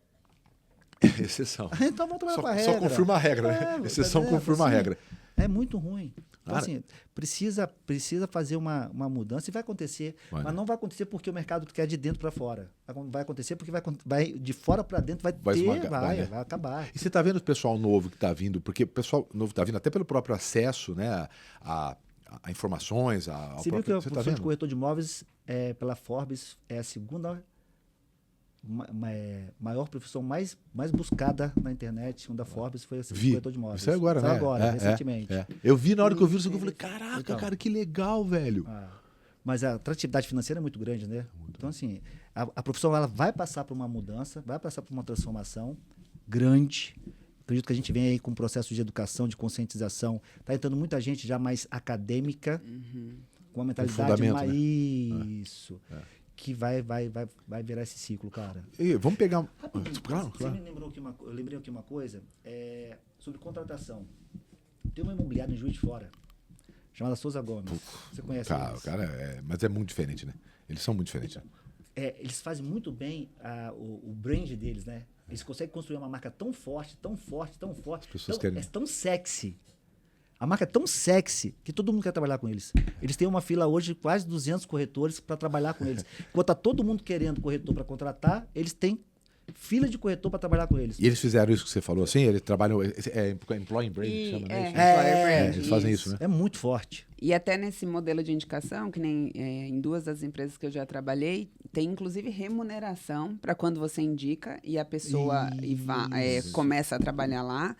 Exceção. Então vamos trabalhar com a regra. Só confirma a regra, né? Exceção confirma a regra. É muito ruim. Então, Cara, assim, precisa fazer uma mudança e vai acontecer. Mas não vai acontecer porque o mercado quer de dentro para fora. Vai acontecer porque vai de fora para dentro, vai acabar. E você está vendo o pessoal novo que está vindo, porque o pessoal novo está vindo até pelo próprio acesso, né, a informações, Você viu que a profissão de corretor de imóveis, pela Forbes, é a segunda maior profissão mais buscada na internet, segunda Forbes, foi esse corretor de imóveis. Isso é agora, né? Agora, recentemente. Eu vi na hora que eu vi isso, eu falei, caraca, então, cara, que legal, velho. Mas a atratividade financeira é muito grande, né? Então, assim, a profissão ela vai passar por uma mudança, vai passar por uma transformação grande. Acredito que a gente vem aí com um processo de educação, de conscientização. Está entrando muita gente já mais acadêmica, com uma mentalidade mais... Isso. Que vai virar esse ciclo, cara. E vamos pegar... Claro. Você me lembrou aqui eu lembrei aqui uma coisa sobre contratação. Tem uma imobiliária em Juiz de Fora, chamada Souza Gomes. Você conhece eles? Cara, mas é muito diferente, né? Eles são muito diferentes. Né? Eles fazem muito bem o brand deles, né? Eles conseguem construir uma marca tão forte, tão forte, tão forte. As pessoas querem... É tão sexy. A marca é tão sexy que todo mundo quer trabalhar com eles. Eles têm uma fila hoje de quase 200 corretores para trabalhar com eles. Enquanto está todo mundo querendo corretor para contratar, eles têm fila de corretor para trabalhar com eles. E eles fizeram isso que você falou, assim? Eles trabalham... Employee Brand, chama, né? Eles fazem isso, né? É muito forte. E até nesse modelo de indicação, que nem em 2 das empresas que eu já trabalhei, tem inclusive remuneração para quando você indica e a pessoa começa a trabalhar lá.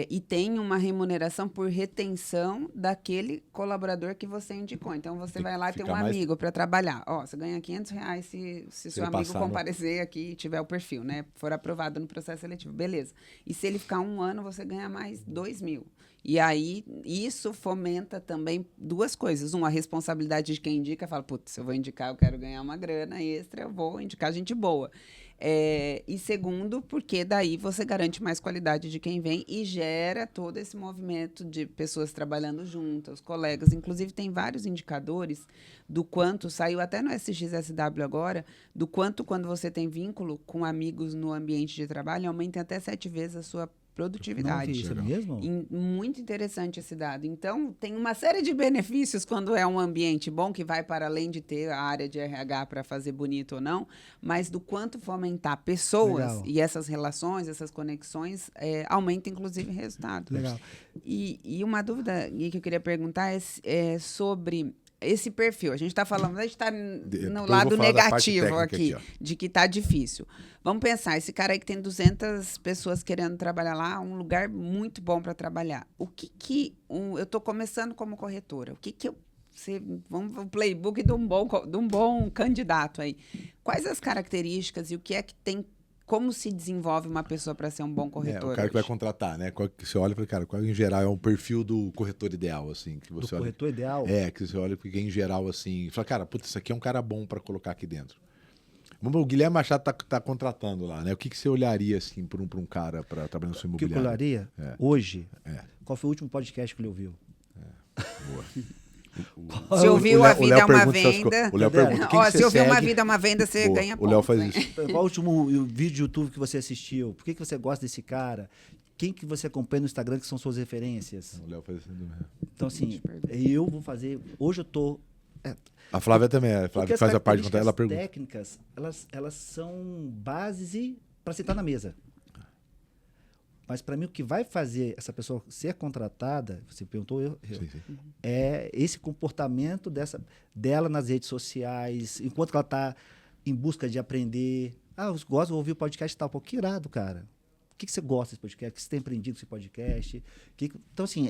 E tem uma remuneração por retenção daquele colaborador que você indicou. Então, você vai lá e tem um amigo para trabalhar. Você ganha R$500 se seu amigo comparecer aqui e tiver o perfil, né? For aprovado no processo seletivo. Beleza. E se ele ficar 1 ano, você ganha mais R$2.000. E aí, isso fomenta também 2 coisas. A responsabilidade de quem indica. Fala, putz, se eu vou indicar, eu quero ganhar uma grana extra, eu vou indicar gente boa. E segundo, porque daí você garante mais qualidade de quem vem e gera todo esse movimento de pessoas trabalhando juntas, colegas. Inclusive, tem vários indicadores do quanto, saiu até no SXSW agora, do quanto quando você tem vínculo com amigos no ambiente de trabalho, aumenta até 7 vezes a sua produtividade. Não, isso é mesmo? Muito interessante esse dado. Então, tem uma série de benefícios quando é um ambiente bom, que vai para além de ter a área de RH para fazer bonito ou não, mas do quanto fomentar pessoas e essas relações, essas conexões, aumenta, inclusive, o resultado. Legal. E uma dúvida que eu queria perguntar é sobre... esse perfil, a gente está falando, a gente está no lado negativo aqui, de que está difícil. Vamos pensar, esse cara aí que tem 200 pessoas querendo trabalhar lá, um lugar muito bom para trabalhar. O que eu estou começando como corretora, vamos o playbook de um bom candidato aí. Quais as características e o que é que tem, como se desenvolve uma pessoa para ser um bom corretor? O cara que vai contratar, né? Você olha e fala, cara, qual em geral é um perfil do corretor ideal, assim? Que você corretor ideal? Que você olha porque em geral, assim, fala, cara, putz, isso aqui é um cara bom para colocar aqui dentro. O Guilherme Machado tá contratando lá, né? O que você olharia, assim, para um cara para trabalhar no seu imobiliário? O que eu olharia hoje? Qual foi o último podcast que ele ouviu? Boa. Se ouviu A Vida é uma Venda... O Léo pergunta, se ouviu Uma Vida é uma Venda, você ganha pontos. O Léo faz isso. Qual o último vídeo de YouTube que você assistiu? Por que você gosta desse cara? Quem que você acompanha no Instagram que são suas referências? O Léo faz isso mesmo. Então, assim, eu vou fazer... Hoje eu tô... A Flávia também, a Flávia faz a parte de contar, ela pergunta. As técnicas, elas são bases para sentar na mesa. Mas, para mim, o que vai fazer essa pessoa ser contratada, você perguntou, sim. É esse comportamento dela nas redes sociais, enquanto ela está em busca de aprender. Eu gosto de ouvir o podcast e tal. Pô, que irado, cara. O que você gosta desse podcast? O que você tem aprendido com esse podcast? Então, assim,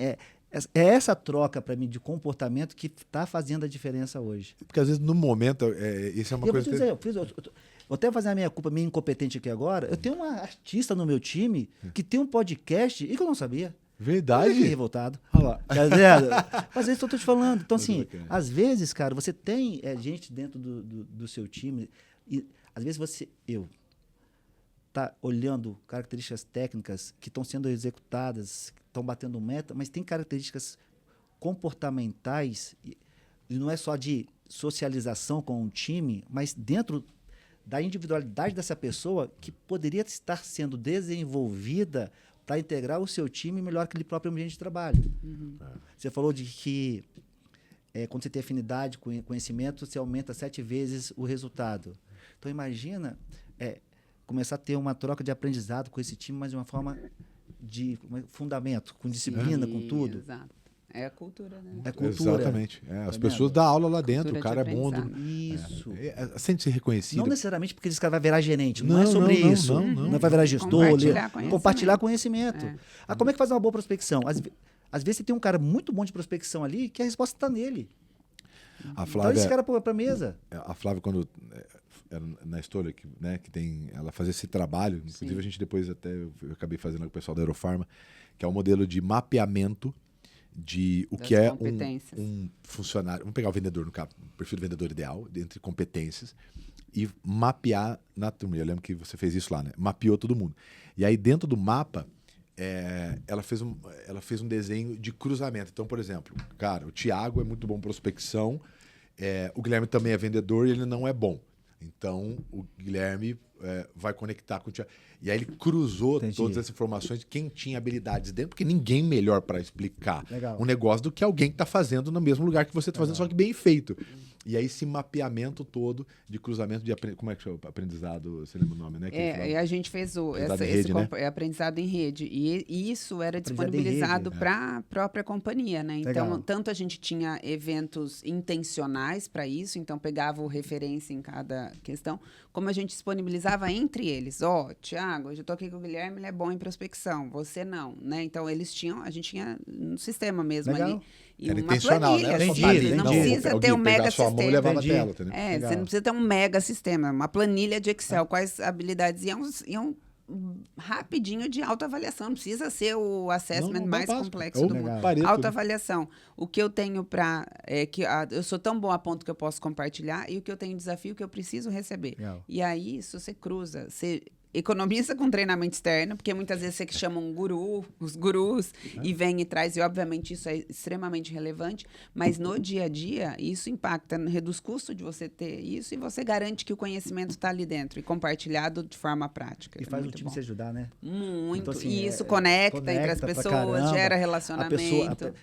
É essa troca, para mim, de comportamento que está fazendo a diferença hoje. Porque às vezes no momento, isso é uma Eu vou coisa te dizer, vou até fazer a minha culpa, minha incompetente aqui agora. Eu tenho uma artista no meu time que tem um podcast e que eu não sabia. Eu Verdade. fiquei revoltado. Olha lá. Tá vendo? Mas é isso que eu tô te falando. Então, assim, bacana. às vezes, cara, você tem gente dentro do seu time e às vezes eu tá olhando características técnicas que estão sendo executadas, que estão batendo meta, mas tem características comportamentais e não é só de socialização com o time, mas dentro da individualidade dessa pessoa que poderia estar sendo desenvolvida para integrar o seu time melhor que aquele próprio ambiente de trabalho. Você falou de que quando você tem afinidade com conhecimento, você aumenta 7 vezes o resultado. Então, imagina começar a ter uma troca de aprendizado com esse time, mas de uma forma de fundamento, com disciplina, com tudo. Exato. É a cultura, né? É cultura. Exatamente. As Tá pessoas vendo? dão aula lá dentro, Cultura o cara de é bom. aprendizado. Isso. Sente-se reconhecido. Não necessariamente porque esse cara vai virar gerente, não, Não, é sobre não, isso. não. Vai virar gestor, Compartilhar conhecimento. É. Como é que faz uma boa prospecção? Às vezes você tem um cara muito bom de prospecção ali que a resposta está nele. A Então Flávia, esse cara põe para mesa. a Flávia quando era na Stoller, que tem, ela fazia esse trabalho, inclusive Sim. a gente depois até, eu acabei fazendo com o pessoal da Aerofarma, que é um modelo de mapeamento de o Das que é competências. um funcionário. Vamos pegar o vendedor, no caso, o perfil do vendedor ideal, entre competências, e mapear na turma. Eu lembro que você fez isso lá, né? Mapeou todo mundo. E aí, dentro do mapa, ela fez um desenho de cruzamento. Então, por exemplo, cara, o Thiago é muito bom em prospecção, o Guilherme também é vendedor e ele não é bom. Então, o Guilherme vai conectar com o Thiago. E aí ele cruzou Entendi. todas as informações de quem tinha habilidades dentro, porque ninguém melhor para explicar Legal. um negócio do que alguém que está fazendo no mesmo lugar que você está fazendo, só que bem feito. E aí esse mapeamento todo de cruzamento de como é que chama? Aprendizado, você lembra o nome, né? E a gente fez Aprendizado em rede, né? aprendizado em rede. E isso era Aprendizado em disponibilizado rede, para a própria companhia, né? Então, Legal. tanto a gente tinha eventos intencionais para isso, então pegava o referência em cada questão, como a gente disponibilizava entre eles. Thiago, hoje eu tô aqui com o Guilherme, ele é bom em prospecção, você não, né? Então, a gente tinha um sistema mesmo Legal. ali. E Era uma intencional, planilha, né? Entendi, simples, não entendi. precisa ter alguém um mega pegar sua mão e sistema. levar na Entendi. tela, entendeu? Legal. Você não precisa ter um mega sistema, uma planilha de Excel, quais habilidades iam rapidinho de autoavaliação, não precisa ser o assessment mais básico. complexo É o do mundo. Legal. Pareto, né? Autoavaliação. O que eu tenho eu sou tão bom a ponto que eu posso compartilhar e o que eu tenho desafio que eu preciso receber. Legal. E aí, isso você cruza, você economiza com treinamento externo, porque muitas vezes você chama um guru, os gurus, e vem e traz, e obviamente isso é extremamente relevante, mas no dia a dia, isso impacta, reduz custo de você ter isso, e você garante que o conhecimento está ali dentro, e compartilhado de forma prática. E É faz o muito time bom. se ajudar, né? Muito. Então, assim, E isso conecta entre as pra pessoas, caramba. gera A relacionamento.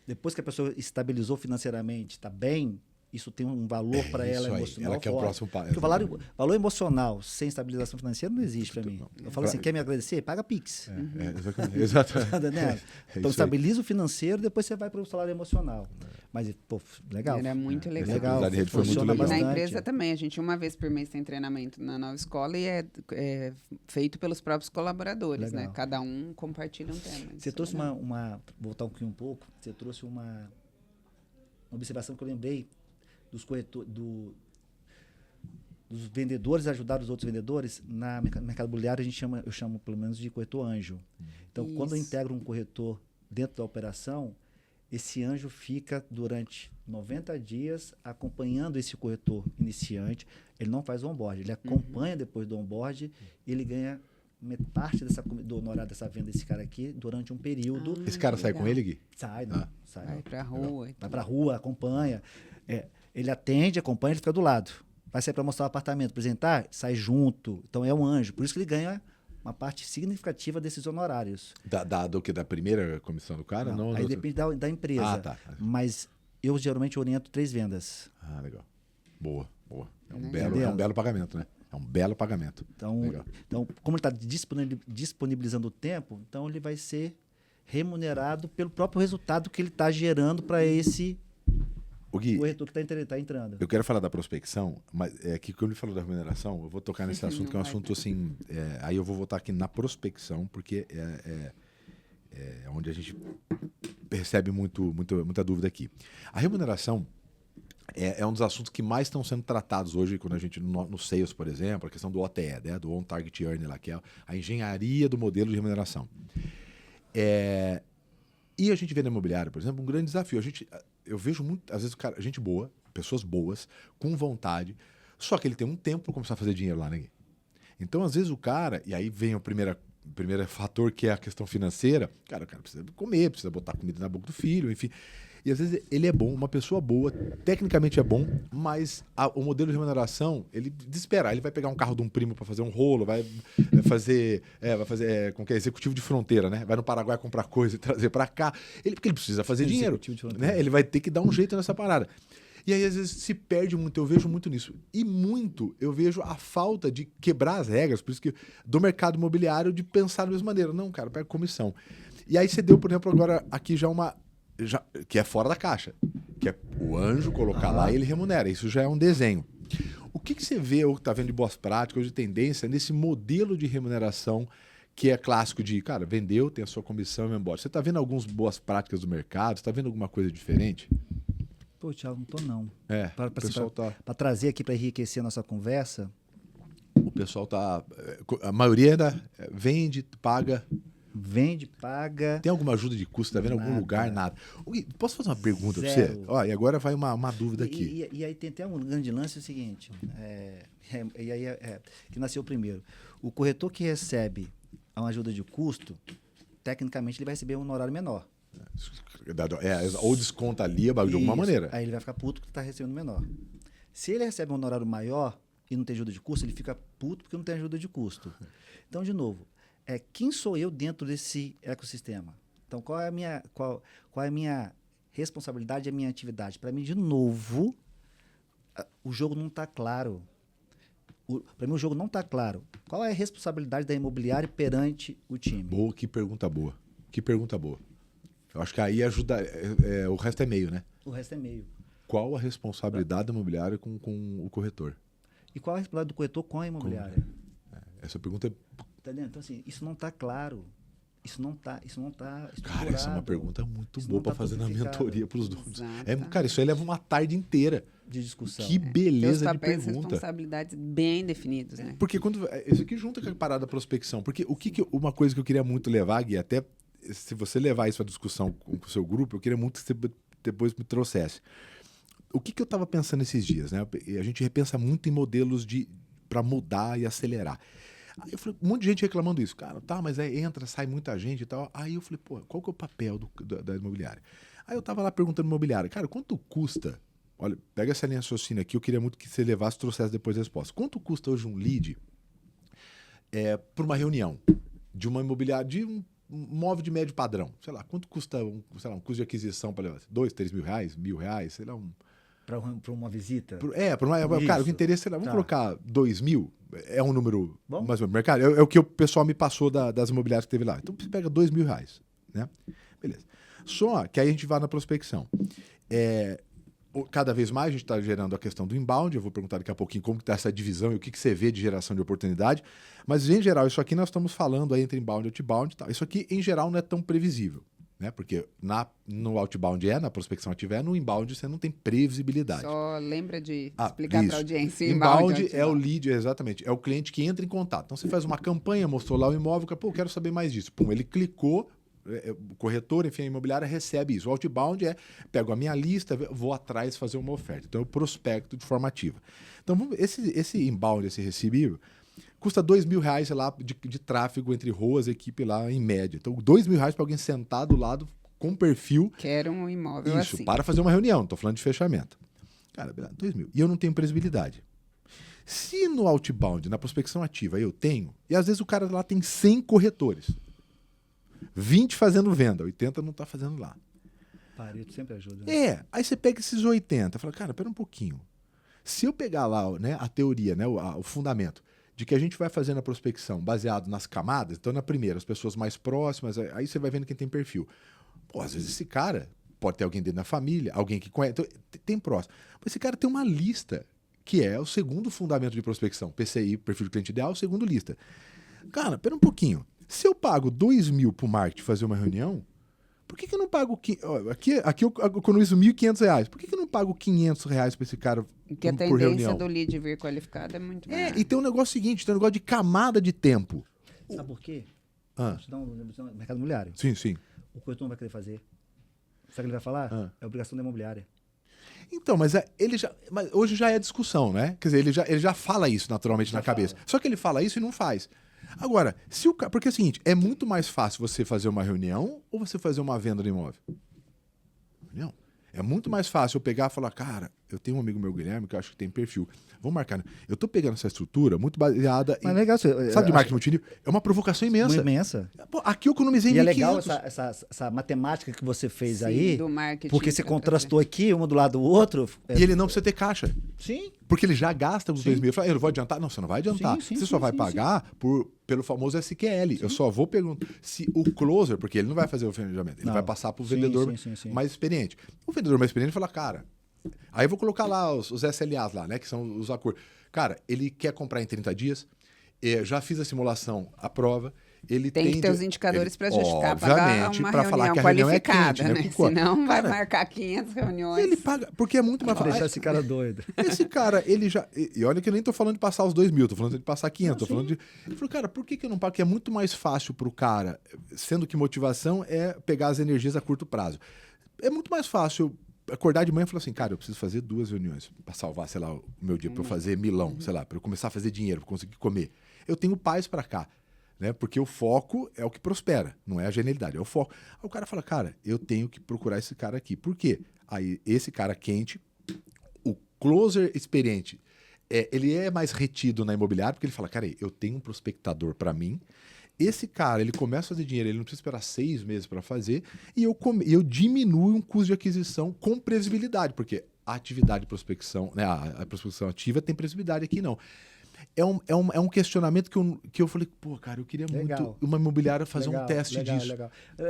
Depois que a pessoa estabilizou financeiramente, está bem, isso tem um valor para isso ela aí. emocional. Ela quer o forte. próximo passo. Porque o valor emocional sem estabilização financeira não existe para mim. Não. Eu falo assim, quer me agradecer? Paga Pix. Exatamente. Exatamente. Tá entendendo? isso Então aí. estabiliza o financeiro, depois você vai para o salário emocional. Mas, pô, legal. Era muito legal. Legal. Aprendizado em rede foi muito Funciona legal. Na bastante. empresa também, a gente uma vez por mês tem treinamento na nova escola e é feito pelos próprios colaboradores, Legal. né? Cada um compartilha um tema. Você Isso trouxe é legal. voltar um pouquinho um pouco, você trouxe uma observação que eu lembrei dos dos vendedores ajudar os outros vendedores. No mercado imobiliário eu chamo pelo menos de corretor anjo. Então, quando eu Isso. integro um corretor dentro da operação, esse anjo fica durante 90 dias acompanhando esse corretor iniciante. Ele não faz o onboard, ele acompanha depois do onboard e ele ganha parte do honorário dessa venda desse cara aqui durante um período. Esse cara sai com Legal. ele, Gui? Sai, né? Ah. Sai. Vai pra rua. Vai pra rua, acompanha. Ele atende, acompanha, ele fica do lado. Vai sair para mostrar o apartamento, apresentar, sai junto. Então é um anjo. Por isso que ele ganha uma parte significativa desses honorários. Do que? Da primeira comissão do cara? Não, Aí depende da empresa. Ah, tá. Mas eu geralmente oriento 3 vendas. Ah, legal. Boa. É um, Legal. belo pagamento, né? É um belo pagamento. Então como ele está disponibilizando o tempo, então ele vai ser remunerado pelo próprio resultado que ele está gerando para esse O Gui, corretor que está entrando. eu quero falar da prospecção, mas que quando ele falou da remuneração, eu vou tocar nesse assunto, que é um assunto assim. Aí eu vou voltar aqui na prospecção, porque é onde a gente recebe muita dúvida aqui. A remuneração é um dos assuntos que mais estão sendo tratados hoje, quando a gente, no Sales, por exemplo, a questão do OTE, né? Do On Target Earning, lá, que é a engenharia do modelo de remuneração. E a gente vê na imobiliária, por exemplo, um grande desafio. Eu vejo às vezes, gente boa, pessoas boas, com vontade, só que ele tem um tempo para começar a fazer dinheiro lá, né? Então, às vezes, o cara, e aí vem o primeiro fator, que é a questão financeira, o cara precisa comer, precisa botar comida na boca do filho, enfim. E às vezes ele é bom, uma pessoa boa, tecnicamente é bom, mas o modelo de remuneração, ele desespera. Ele vai pegar um carro de um primo para fazer um rolo, vai fazer como que é, executivo de fronteira, né? Vai no Paraguai comprar coisa e trazer para cá. Porque ele precisa fazer dinheiro, né? Ele vai ter que dar um jeito nessa parada. E aí, às vezes, se perde muito. Eu vejo muito nisso. E muito, eu vejo a falta de quebrar as regras, por isso que do mercado imobiliário, de pensar da mesma maneira. Não, cara, pega comissão. E aí você deu, por exemplo, agora aqui que é fora da caixa, que é o anjo colocar lá e ele remunera. Isso já é um desenho. O que você vê ou está vendo de boas práticas ou de tendência nesse modelo de remuneração que é clássico de, cara, vendeu, tem a sua comissão e vai embora? Você está vendo algumas boas práticas do mercado? Você está vendo alguma coisa diferente? Pô, Thiago, não tô não. Para trazer aqui, para enriquecer a nossa conversa. O pessoal tá... A maioria vende, paga... Vende, paga... Tem alguma ajuda de custo? Tá vendo em algum lugar? Nada. Posso fazer uma pergunta para você? E agora vai uma dúvida aqui. E aí tem até um grande lance, é o seguinte, que nasceu primeiro. O corretor que recebe uma ajuda de custo, tecnicamente ele vai receber um honorário menor. Ou desconta ali de alguma maneira. Aí ele vai ficar puto porque está recebendo menor. Se ele recebe um honorário maior e não tem ajuda de custo, ele fica puto porque não tem ajuda de custo. Então, de novo, quem sou eu dentro desse ecossistema? Então, qual é a minha responsabilidade e a minha atividade? Para mim, de novo, o jogo não está claro. Para mim, o jogo não está claro. Qual é a responsabilidade da imobiliária perante o time? Que pergunta boa. Que pergunta boa. Eu acho que aí ajuda... o resto é meio, né? O resto é meio. Qual a responsabilidade da imobiliária com o corretor? E qual a responsabilidade do corretor com a imobiliária? Essa pergunta é... Entendeu? Então, assim, isso não está claro. Isso não está Cara, essa é uma pergunta muito boa para fazer na mentoria para os donos. Exato. Cara, isso aí leva uma tarde inteira de discussão. Que beleza de pergunta. Tem os papéis e responsabilidades bem definidos, né? Porque isso aqui junta com a parada da prospecção. Porque uma coisa que eu queria muito levar, Gui, até se você levar isso à discussão com o seu grupo, eu queria muito que você depois me trouxesse. O que eu estava pensando esses dias, né? A gente repensa muito em modelos para mudar e acelerar. Aí eu falei, um monte de gente reclamando isso. Cara, mas aí entra, sai muita gente e tal. Aí eu falei, qual que é o papel da imobiliária? Aí eu tava lá perguntando imobiliária, cara, quanto custa? Olha, pega essa linha de raciocínio aqui, eu queria muito que você levasse e trouxesse depois a resposta. Quanto custa hoje um lead para uma reunião de uma imobiliária, de um móvel de médio padrão? Sei lá, quanto custa um custo de aquisição para levar? 2, 3 mil reais, R$1.000, sei lá, Para uma visita? Cara, o interesse, sei lá, vamos colocar 2 mil, é um número mais ou menos mercado, é o que o pessoal me passou das imobiliárias que teve lá. Então você pega R$2.000, né? Beleza. Só que aí a gente vai na prospecção. Cada vez mais a gente está gerando a questão do inbound, eu vou perguntar daqui a pouquinho como está essa divisão e o que você vê de geração de oportunidade, mas em geral isso aqui nós estamos falando aí entre inbound e outbound, tá? Isso aqui em geral não é tão previsível. Né? Porque no outbound na prospecção ativa no inbound você não tem previsibilidade. Só lembra de explicar para a audiência. Inbound é o lead, exatamente. É o cliente que entra em contato. Então você faz uma campanha, mostrou lá o imóvel, eu quero saber mais disso. Pum, ele clicou, o corretor, enfim, a imobiliária recebe isso. O outbound pego a minha lista, vou atrás fazer uma oferta. Então eu prospecto de forma ativa. Então esse inbound, esse recebível, custa R$2.000, sei lá, de tráfego entre ruas, equipe lá, em média. Então, R$2.000 para alguém sentar do lado com perfil. Quero um imóvel isso, assim. Para fazer uma reunião, não estou falando de fechamento. Cara, R$2.000. E eu não tenho previsibilidade. Se no outbound, na prospecção ativa, eu tenho, e às vezes o cara lá tem 100 corretores, 20 fazendo venda, 80 não está fazendo lá. Pareto sempre ajuda. Né? Aí você pega esses 80 e fala, cara, pera um pouquinho. Se eu pegar lá, né, a teoria, né, o fundamento, de que a gente vai fazendo a prospecção baseado nas camadas, então na primeira, as pessoas mais próximas, aí você vai vendo quem tem perfil. Às vezes esse cara pode ter alguém dentro da família, alguém que conhece, então, tem próximo. Mas esse cara tem uma lista, que é o segundo fundamento de prospecção, PCI, perfil de cliente ideal, segundo lista. Cara, pera um pouquinho. Se eu pago R$2.000 pro marketing fazer uma reunião, Por que eu não pago... Aqui eu economizo R$1.500. Por que eu não pago R$500 para esse cara Porque a por tendência reunião? do lead vir qualificado é muito maior. E tem um negócio seguinte, tem um negócio de camada de tempo. Sabe por quê? Ah. Vou te dar um mercado imobiliário. Sim, sim. O corretor não vai querer fazer. Sabe o que ele vai falar? É obrigação da imobiliária. Então, mas mas hoje já é discussão, né? Quer dizer, ele já fala isso naturalmente na cabeça. Só que ele fala isso e não faz. Agora, porque é o seguinte, é muito mais fácil você fazer uma reunião ou você fazer uma venda do imóvel? Não. É muito mais fácil eu pegar e falar, cara, eu tenho um amigo meu, Guilherme, que eu acho que tem perfil. Vamos marcar. Eu tô pegando essa estrutura muito baseada Mas legal, sabe, de marketing multinível? É uma provocação imensa. Muito imensa. Pô, aqui eu economizei E 1.500. é legal essa matemática que você fez aí. Do marketing. Porque você contrastou aqui, um do lado do outro. E ele não precisa ter caixa. Sim. Porque ele já gasta os 2 mil. Eu falo, eu não vou adiantar? Não, você não vai adiantar. Sim, você só vai pagar pelo famoso SQL. Eu só vou perguntar se o closer, porque ele não vai fazer o planejamento, ele vai passar para o vendedor mais experiente. O vendedor mais experiente fala, cara, aí eu vou colocar lá os SLAs lá, né, que são os acordos. Cara, ele quer comprar em 30 dias, já fiz a simulação, a prova. Ele tem que ter os indicadores para justificar, pagar uma reunião qualificada, é quente, né? Senão vai marcar 500 reuniões. Ele paga, porque é muito mais fácil. Deixar esse cara doido. Esse cara, ele já... E olha que eu nem tô falando de passar os 2 mil, tô falando de passar 500, tô falando de... Ele falou, cara, por que eu não pago? Porque é muito mais fácil pro cara, sendo que motivação é pegar as energias a curto prazo. É muito mais fácil acordar de manhã e falar assim, cara, eu preciso fazer 2 reuniões para salvar, sei lá, o meu dia, para eu fazer milão, sei lá, para eu começar a fazer dinheiro, para conseguir comer. Eu tenho paz para cá. Né? Porque o foco é o que prospera, não é a genialidade, é o foco. Aí o cara fala, cara, eu tenho que procurar esse cara aqui. Por quê? Aí esse cara quente, o closer experiente, ele é mais retido na imobiliária, porque ele fala, cara, eu tenho um prospectador para mim, esse cara, ele começa a fazer dinheiro, ele não precisa esperar 6 meses para fazer, e eu diminuo um custo de aquisição com previsibilidade, porque a atividade de prospecção, né, a prospecção ativa tem previsibilidade, aqui não. É um questionamento que eu falei, pô, cara, eu queria muito uma imobiliária fazer um teste disso.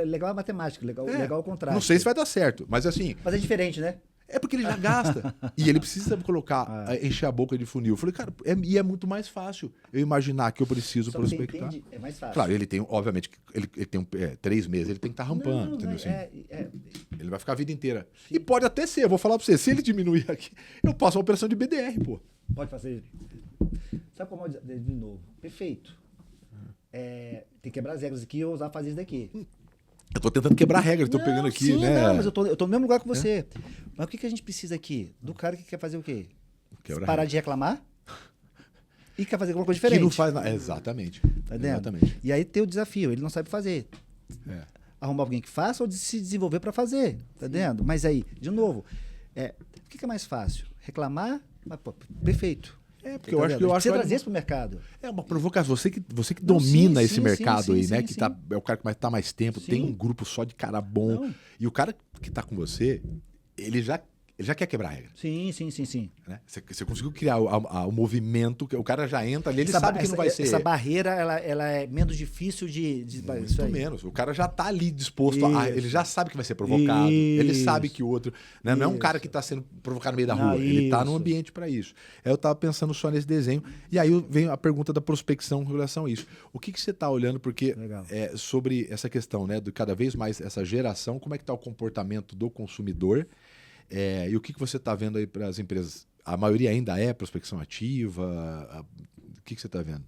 Legal a matemática, legal o contrário. Não sei se vai dar certo, mas assim... Mas é diferente, né? É porque ele já gasta. E ele precisa colocar, encher a boca de funil. Eu falei, cara, é muito mais fácil eu imaginar que eu preciso prospectar. Entende, é mais fácil. Claro, ele tem, obviamente, ele tem 3 meses, ele tem que estar rampando, entendeu? Assim, ele vai ficar a vida inteira. Sim. E pode até ser, eu vou falar pra você, se ele diminuir aqui, eu passo uma operação de BDR, pô. Pode fazer. Sabe como é de novo? Perfeito. Tem que quebrar as regras aqui e ousar fazer isso daqui. Eu tô tentando quebrar regras, tô pegando aqui, sim, né? Não, mas eu tô no mesmo lugar que você. Mas o que a gente precisa aqui? Do cara que quer fazer o quê? Parar de reclamar e quer fazer alguma coisa diferente. Que não faz nada. Exatamente. Tá entendendo? Exatamente. E aí tem o desafio, ele não sabe fazer. Arrumar alguém que faça ou se desenvolver para fazer. Tá entendendo? Mas aí, de novo, o que é mais fácil? Reclamar? Mas, pô, perfeito. Porque eu acho que você trazer isso pro mercado. É uma provocação. Você que domina esse mercado aí, né? Que é o cara que tá mais tempo, tem um grupo só de cara bom. Não. E o cara que tá com você, ele já quer quebrar a regra. Sim. Né? Você conseguiu criar o movimento, que o cara já entra ali, ele sabe que não vai ser... Essa barreira, ela é menos difícil de muito menos. O cara já tá ali disposto ele já sabe que vai ser provocado. Ele sabe que o outro... Né? Não é um cara que tá sendo provocado no meio da rua. Ele tá num ambiente para isso. Eu tava pensando só nesse desenho. E aí vem a pergunta da prospecção em relação a isso. O que você tá olhando? Porque sobre essa questão, né? De cada vez mais essa geração, como é que tá o comportamento do consumidor? E o que você está vendo aí para as empresas? A maioria ainda é prospecção ativa? O que você está vendo?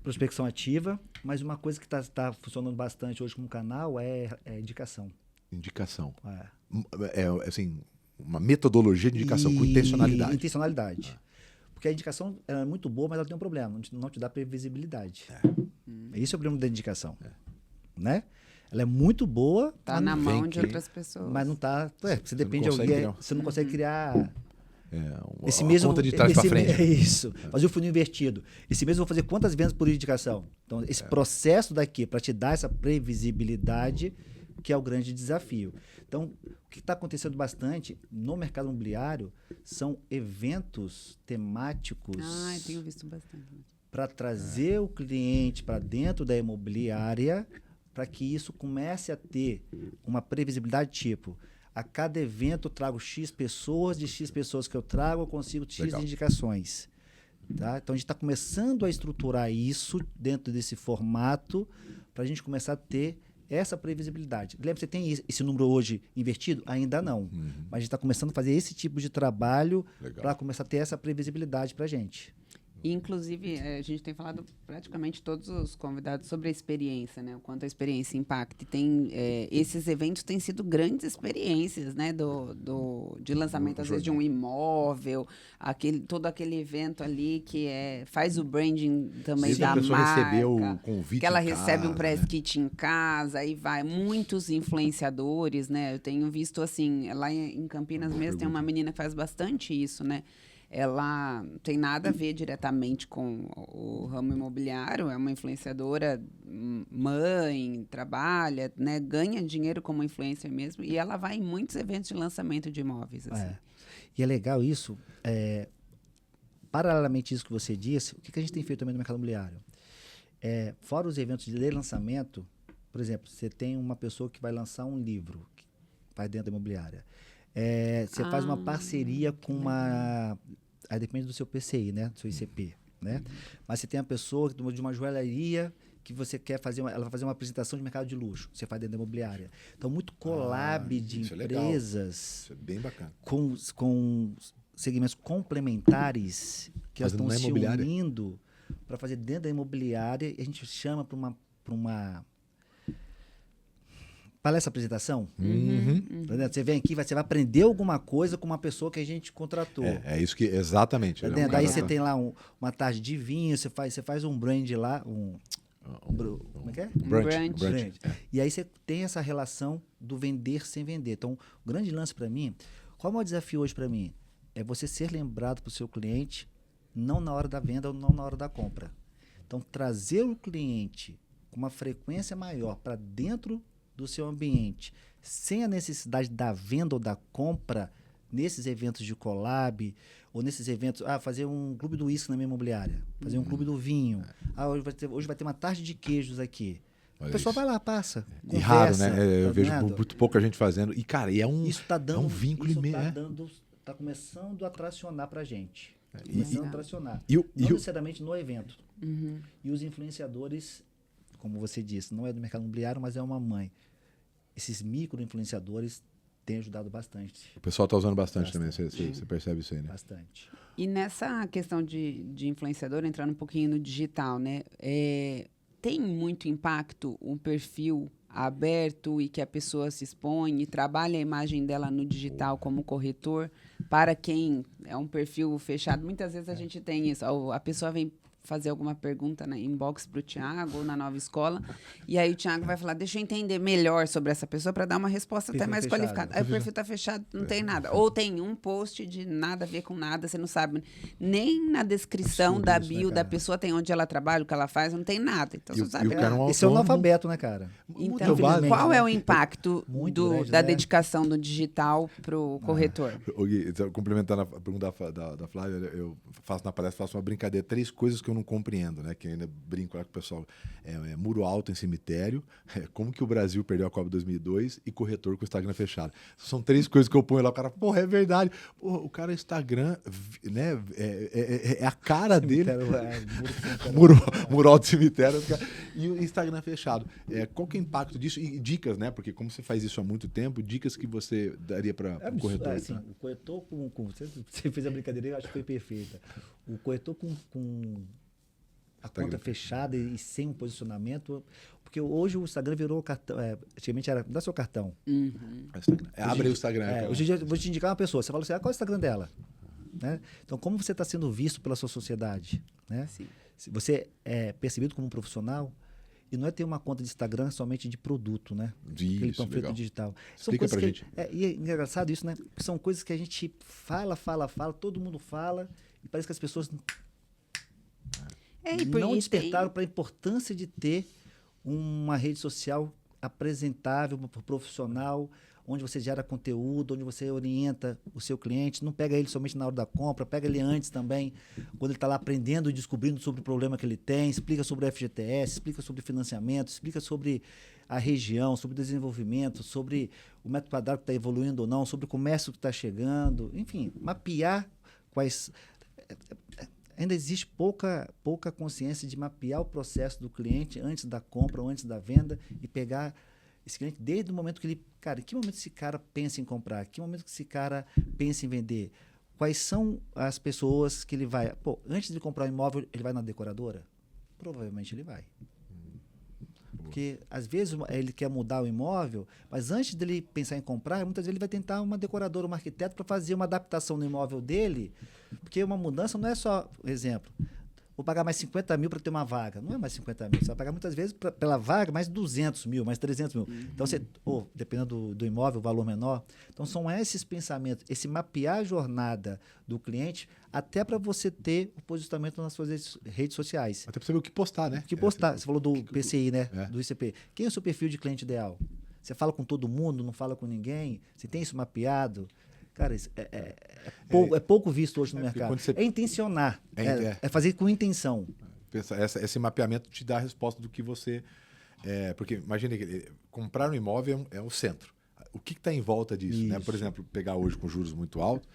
Prospecção ativa, mas uma coisa que está funcionando bastante hoje como canal é indicação. Indicação. Assim, uma metodologia de indicação com intencionalidade. Intencionalidade. Porque a indicação é muito boa, mas ela tem um problema, não te dá previsibilidade. Esse é o problema da indicação. Né? Ela é muito boa. Tá na mão de outras pessoas. Mas não tá. Você depende de alguém. Você não consegue criar. Esse mesmo conta de trás para frente. É isso. Fazer o funil invertido. Esse mês eu vou fazer quantas vendas por indicação? Então, esse processo daqui, para te dar essa previsibilidade, que é o grande desafio. Então, o que está acontecendo bastante no mercado imobiliário são eventos temáticos. Tenho visto bastante. Para trazer o cliente para dentro da imobiliária, para que isso comece a ter uma previsibilidade tipo, a cada evento eu trago X pessoas, de X pessoas que eu trago, eu consigo X indicações. Tá? Então, a gente está começando a estruturar isso dentro desse formato para a gente começar a ter essa previsibilidade. Lembra, você tem esse número hoje invertido? Ainda não. Mas a gente está começando a fazer esse tipo de trabalho para começar a ter essa previsibilidade para a gente. Inclusive, a gente tem falado praticamente todos os convidados sobre a experiência, né? O quanto a experiência impacta. Esses eventos têm sido grandes experiências, né? De lançamento, às vezes, de um imóvel, todo aquele evento ali que faz o branding também da marca. A pessoa recebeu o convite que ela em recebe um casa, press kit em casa, aí vai. Muitos influenciadores, né? Eu tenho visto, assim, lá em Campinas mesmo, tem uma menina que faz bastante isso, né? Ela tem nada a ver diretamente com o ramo imobiliário, é uma influenciadora, mãe, trabalha, né, ganha dinheiro como influencer mesmo, e ela vai em muitos eventos de lançamento de imóveis. Assim. E é legal isso, paralelamente a isso que você disse, o que a gente tem feito também no mercado imobiliário? Fora os eventos de lançamento, por exemplo, você tem uma pessoa que vai lançar um livro, que vai dentro da imobiliária. Você faz uma parceria com uma... Aí depende do seu PCI, né? Do seu ICP, né? Mas você tem uma pessoa de uma joalheria que você quer fazer... Ela vai fazer uma apresentação de mercado de luxo. Você faz dentro da imobiliária. Então, muito collab de empresas... Isso é bem bacana. Com segmentos complementares que elas estão se unindo para fazer dentro da imobiliária. E a gente chama para uma palestra, apresentação. Você vem aqui, você vai aprender alguma coisa com uma pessoa que a gente contratou. É isso que, exatamente. Daí você tem lá uma tarde de vinho, você faz um brand lá, como é que é? Brand. E aí você tem essa relação do vender sem vender. Então, o grande lance para mim, qual é o maior desafio hoje para mim? É você ser lembrado para o seu cliente, não na hora da venda ou não na hora da compra. Então, trazer o cliente com uma frequência maior para dentro do seu ambiente, sem a necessidade da venda ou da compra, nesses eventos de collab, ou nesses eventos, fazer um clube do uísque na minha imobiliária, fazer um clube do vinho, hoje vai ter uma tarde de queijos aqui. O pessoal vai lá, passa, conversa. E raro, né? Eu vejo muito pouca gente fazendo. E, cara, isso tá dando, é um vínculo tá começando a tracionar pra gente. Não E necessariamente no evento. E os influenciadores, como você disse, não é do mercado imobiliário, mas é uma mãe. Esses micro-influenciadores têm ajudado bastante. O pessoal está usando bastante também, você percebe isso aí, né? Bastante. E nessa questão de influenciador, entrando um pouquinho no digital, né? Tem muito impacto um perfil aberto e que a pessoa se expõe e trabalha a imagem dela no digital como corretor, para quem é um perfil fechado. Muitas vezes a gente tem isso, a pessoa vem fazer alguma pergunta na inbox para o Thiago ou na Nova Escola, e aí o Thiago vai falar, deixa eu entender melhor sobre essa pessoa para dar uma resposta até mais qualificada. Aí o perfil está fechado, não tem nada. Ou tem um post de nada a ver com nada, você não sabe nem na descrição da bio da pessoa tem onde ela trabalha, o que ela faz, não tem nada. Então você sabe. Esse é o analfabeto, né, cara? Então, qual é o impacto da dedicação do digital para o corretor? Gui, complementando a pergunta da Flávia, eu faço na palestra, faço uma brincadeira, 3 coisas que eu não compreendo, né? Que eu ainda brinco lá com o pessoal. Muro alto em cemitério, como que o Brasil perdeu a Copa 2002 e corretor com o Instagram fechado. São 3 coisas que eu ponho lá, o cara, porra, é verdade. Porra, o cara, Instagram, né? É a cara dele. Muro alto em cemitério. E o Instagram fechado. Qual que é o impacto disso? E dicas, né? Porque como você faz isso há muito tempo, dicas que você daria para o corretor? Assim, o corretor você fez a brincadeira, eu acho que foi perfeita. O corretor com a conta fechada e sem um posicionamento, porque hoje o Instagram virou cartão, antigamente era, dá seu cartão. Abre o Instagram. Hoje em dia eu vou te indicar uma pessoa, você fala assim, qual é o Instagram dela? Né? Então, como você está sendo visto pela sua sociedade? Né? Se você é percebido como um profissional, e não é ter uma conta de Instagram somente de produto, né? Aquele panfleto digital. Explica pra gente. E é engraçado isso, né? Porque são coisas que a gente fala, todo mundo fala, e parece que as pessoas não despertaram para a importância de ter uma rede social apresentável, profissional, onde você gera conteúdo, onde você orienta o seu cliente, não pega ele somente na hora da compra, pega ele antes também, quando ele está lá aprendendo e descobrindo sobre o problema que ele tem, explica sobre o FGTS, explica sobre financiamento, explica sobre a região, sobre o desenvolvimento, sobre o metro quadrado que está evoluindo ou não, sobre o comércio que está chegando, enfim, mapear quais... Ainda existe pouca consciência de mapear o processo do cliente antes da compra ou antes da venda e pegar esse cliente, desde o momento que ele... Cara, em que momento esse cara pensa em comprar? Em que momento que esse cara pensa em vender? Quais são as pessoas que ele vai... Pô, antes de comprar um imóvel, ele vai na decoradora? Provavelmente ele vai. Porque, às vezes, ele quer mudar o imóvel, mas antes dele pensar em comprar, muitas vezes ele vai tentar uma decoradora, um arquiteto, para fazer uma adaptação no imóvel dele. Porque uma mudança não é só, exemplo, vou pagar mais 50 mil para ter uma vaga. Não é mais 50 mil. Você vai pagar muitas vezes pela vaga mais 200 mil, mais 300 mil. Então, dependendo do imóvel, o valor menor. Então, são esses pensamentos, esse mapear a jornada do cliente, até para você ter o posicionamento nas suas redes sociais. Até para saber o que postar, né? O que postar. Você falou do PCI, né? Do ICP. Quem é o seu perfil de cliente ideal? Você fala com todo mundo, não fala com ninguém? Você tem isso mapeado? Cara, isso é pouco visto hoje no mercado. É intencionar. É fazer com intenção. Esse mapeamento te dá a resposta do que você... porque imagina que comprar um imóvel é o centro. O que está em volta disso? Né? Por exemplo, pegar hoje com juros muito altos.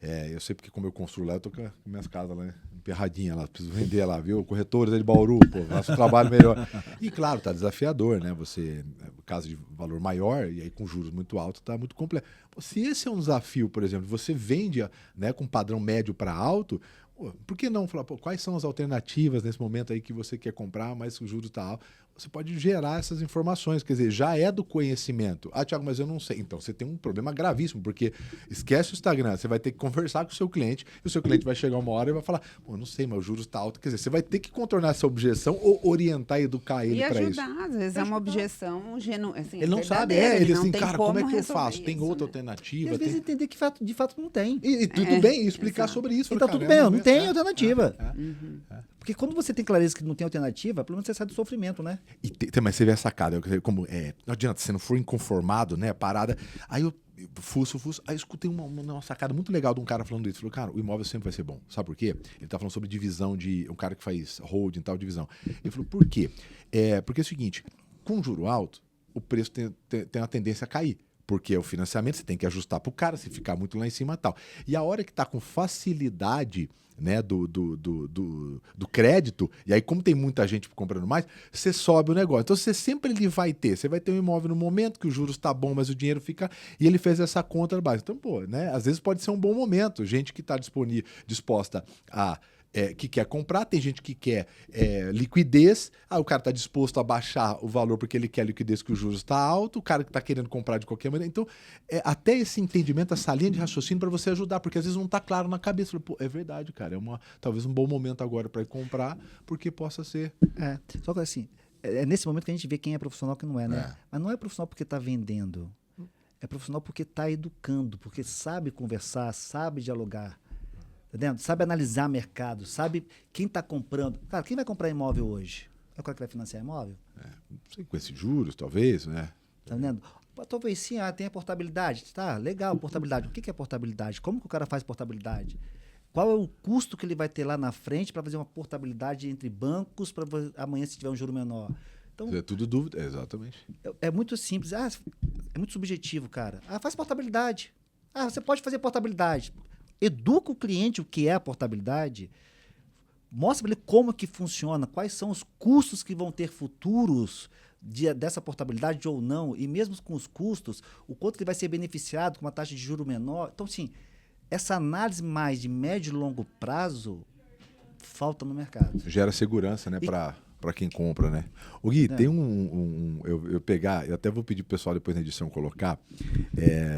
Eu sei porque como eu construo lá, eu tô com minhas casas lá emperradinhas lá, preciso vender lá, viu? Corretores de Bauru, pô, faço um trabalho melhor. E claro, tá desafiador, né? Você, casa de valor maior, e aí com juros muito altos, tá muito complexo. Se esse é um desafio, por exemplo, você vende, né, com padrão médio para alto, por que não falar, quais são as alternativas nesse momento aí que você quer comprar, mas o juros está alto? Você pode gerar essas informações, quer dizer, já é do conhecimento. Ah, Thiago, mas eu não sei. Então, você tem um problema gravíssimo, porque esquece o Instagram, você vai ter que conversar com o seu cliente, e o seu cliente vai chegar uma hora e vai falar, pô, não sei, mas o juros está alto. Quer dizer, você vai ter que contornar essa objeção ou orientar e educar ele para isso. E ajudar, às vezes é uma objeção genuína. Assim, ele não sabe, ele assim, cara, como é que eu faço? Isso, tem outra alternativa? E às vezes entender que de fato não tem. E tudo bem, explicar sobre isso. Então tudo bem, não tem alternativa. Porque quando você tem clareza que não tem alternativa, pelo menos você sai do sofrimento, né? Mas você vê a sacada, como não adianta, se não for inconformado, né, parada. Aí eu fuço, aí eu escutei uma sacada muito legal de um cara falando isso. Falou, cara, o imóvel sempre vai ser bom. Sabe por quê? Ele tá falando sobre divisão de um cara que faz holding e tal, divisão. Ele falou, por quê? Porque é o seguinte, com juro alto, o preço tem uma tendência a cair. Porque o financiamento você tem que ajustar para o cara, se ficar muito lá em cima e tal. E a hora que está com facilidade, né, do crédito, e aí como tem muita gente comprando mais, você sobe o negócio. Então você sempre vai ter um imóvel no momento que o juros está bom, mas o dinheiro fica... E ele fez essa conta básica. Então, pô, né, às vezes pode ser um bom momento. Gente que está disposta a... que quer comprar, tem gente que quer liquidez, o cara está disposto a baixar o valor porque ele quer liquidez que o juros está alto, o cara que está querendo comprar de qualquer maneira. Então, até esse entendimento, essa linha de raciocínio para você ajudar, porque às vezes não está claro na cabeça. Pô, é verdade, cara, talvez um bom momento agora para ir comprar, porque possa ser. Só que assim, é nesse momento que a gente vê quem é profissional e quem não é, né? Mas não é profissional porque está vendendo, é profissional porque está educando, porque sabe conversar, sabe dialogar. Entendendo? Sabe analisar mercado, sabe quem está comprando. Cara, quem vai comprar imóvel hoje? É o cara que vai financiar imóvel? Não sei, com esses juros, talvez, né? Tá entendendo? Talvez sim, tem a portabilidade. Tá, legal, portabilidade. O que é portabilidade? Como que o cara faz portabilidade? Qual é o custo que ele vai ter lá na frente para fazer uma portabilidade entre bancos para amanhã se tiver um juro menor? Então, é tudo dúvida, exatamente. É muito simples. É muito subjetivo, cara. Faz portabilidade. Você pode fazer portabilidade. Educa o cliente o que é a portabilidade, mostra para ele como que funciona, quais são os custos que vão ter futuros dessa portabilidade ou não, e mesmo com os custos, o quanto que vai ser beneficiado com uma taxa de juro menor. Então, sim, essa análise mais de médio e longo prazo falta no mercado. Gera segurança, né, para quem compra, né? O Gui, tem eu até vou pedir pro pessoal depois na edição colocar,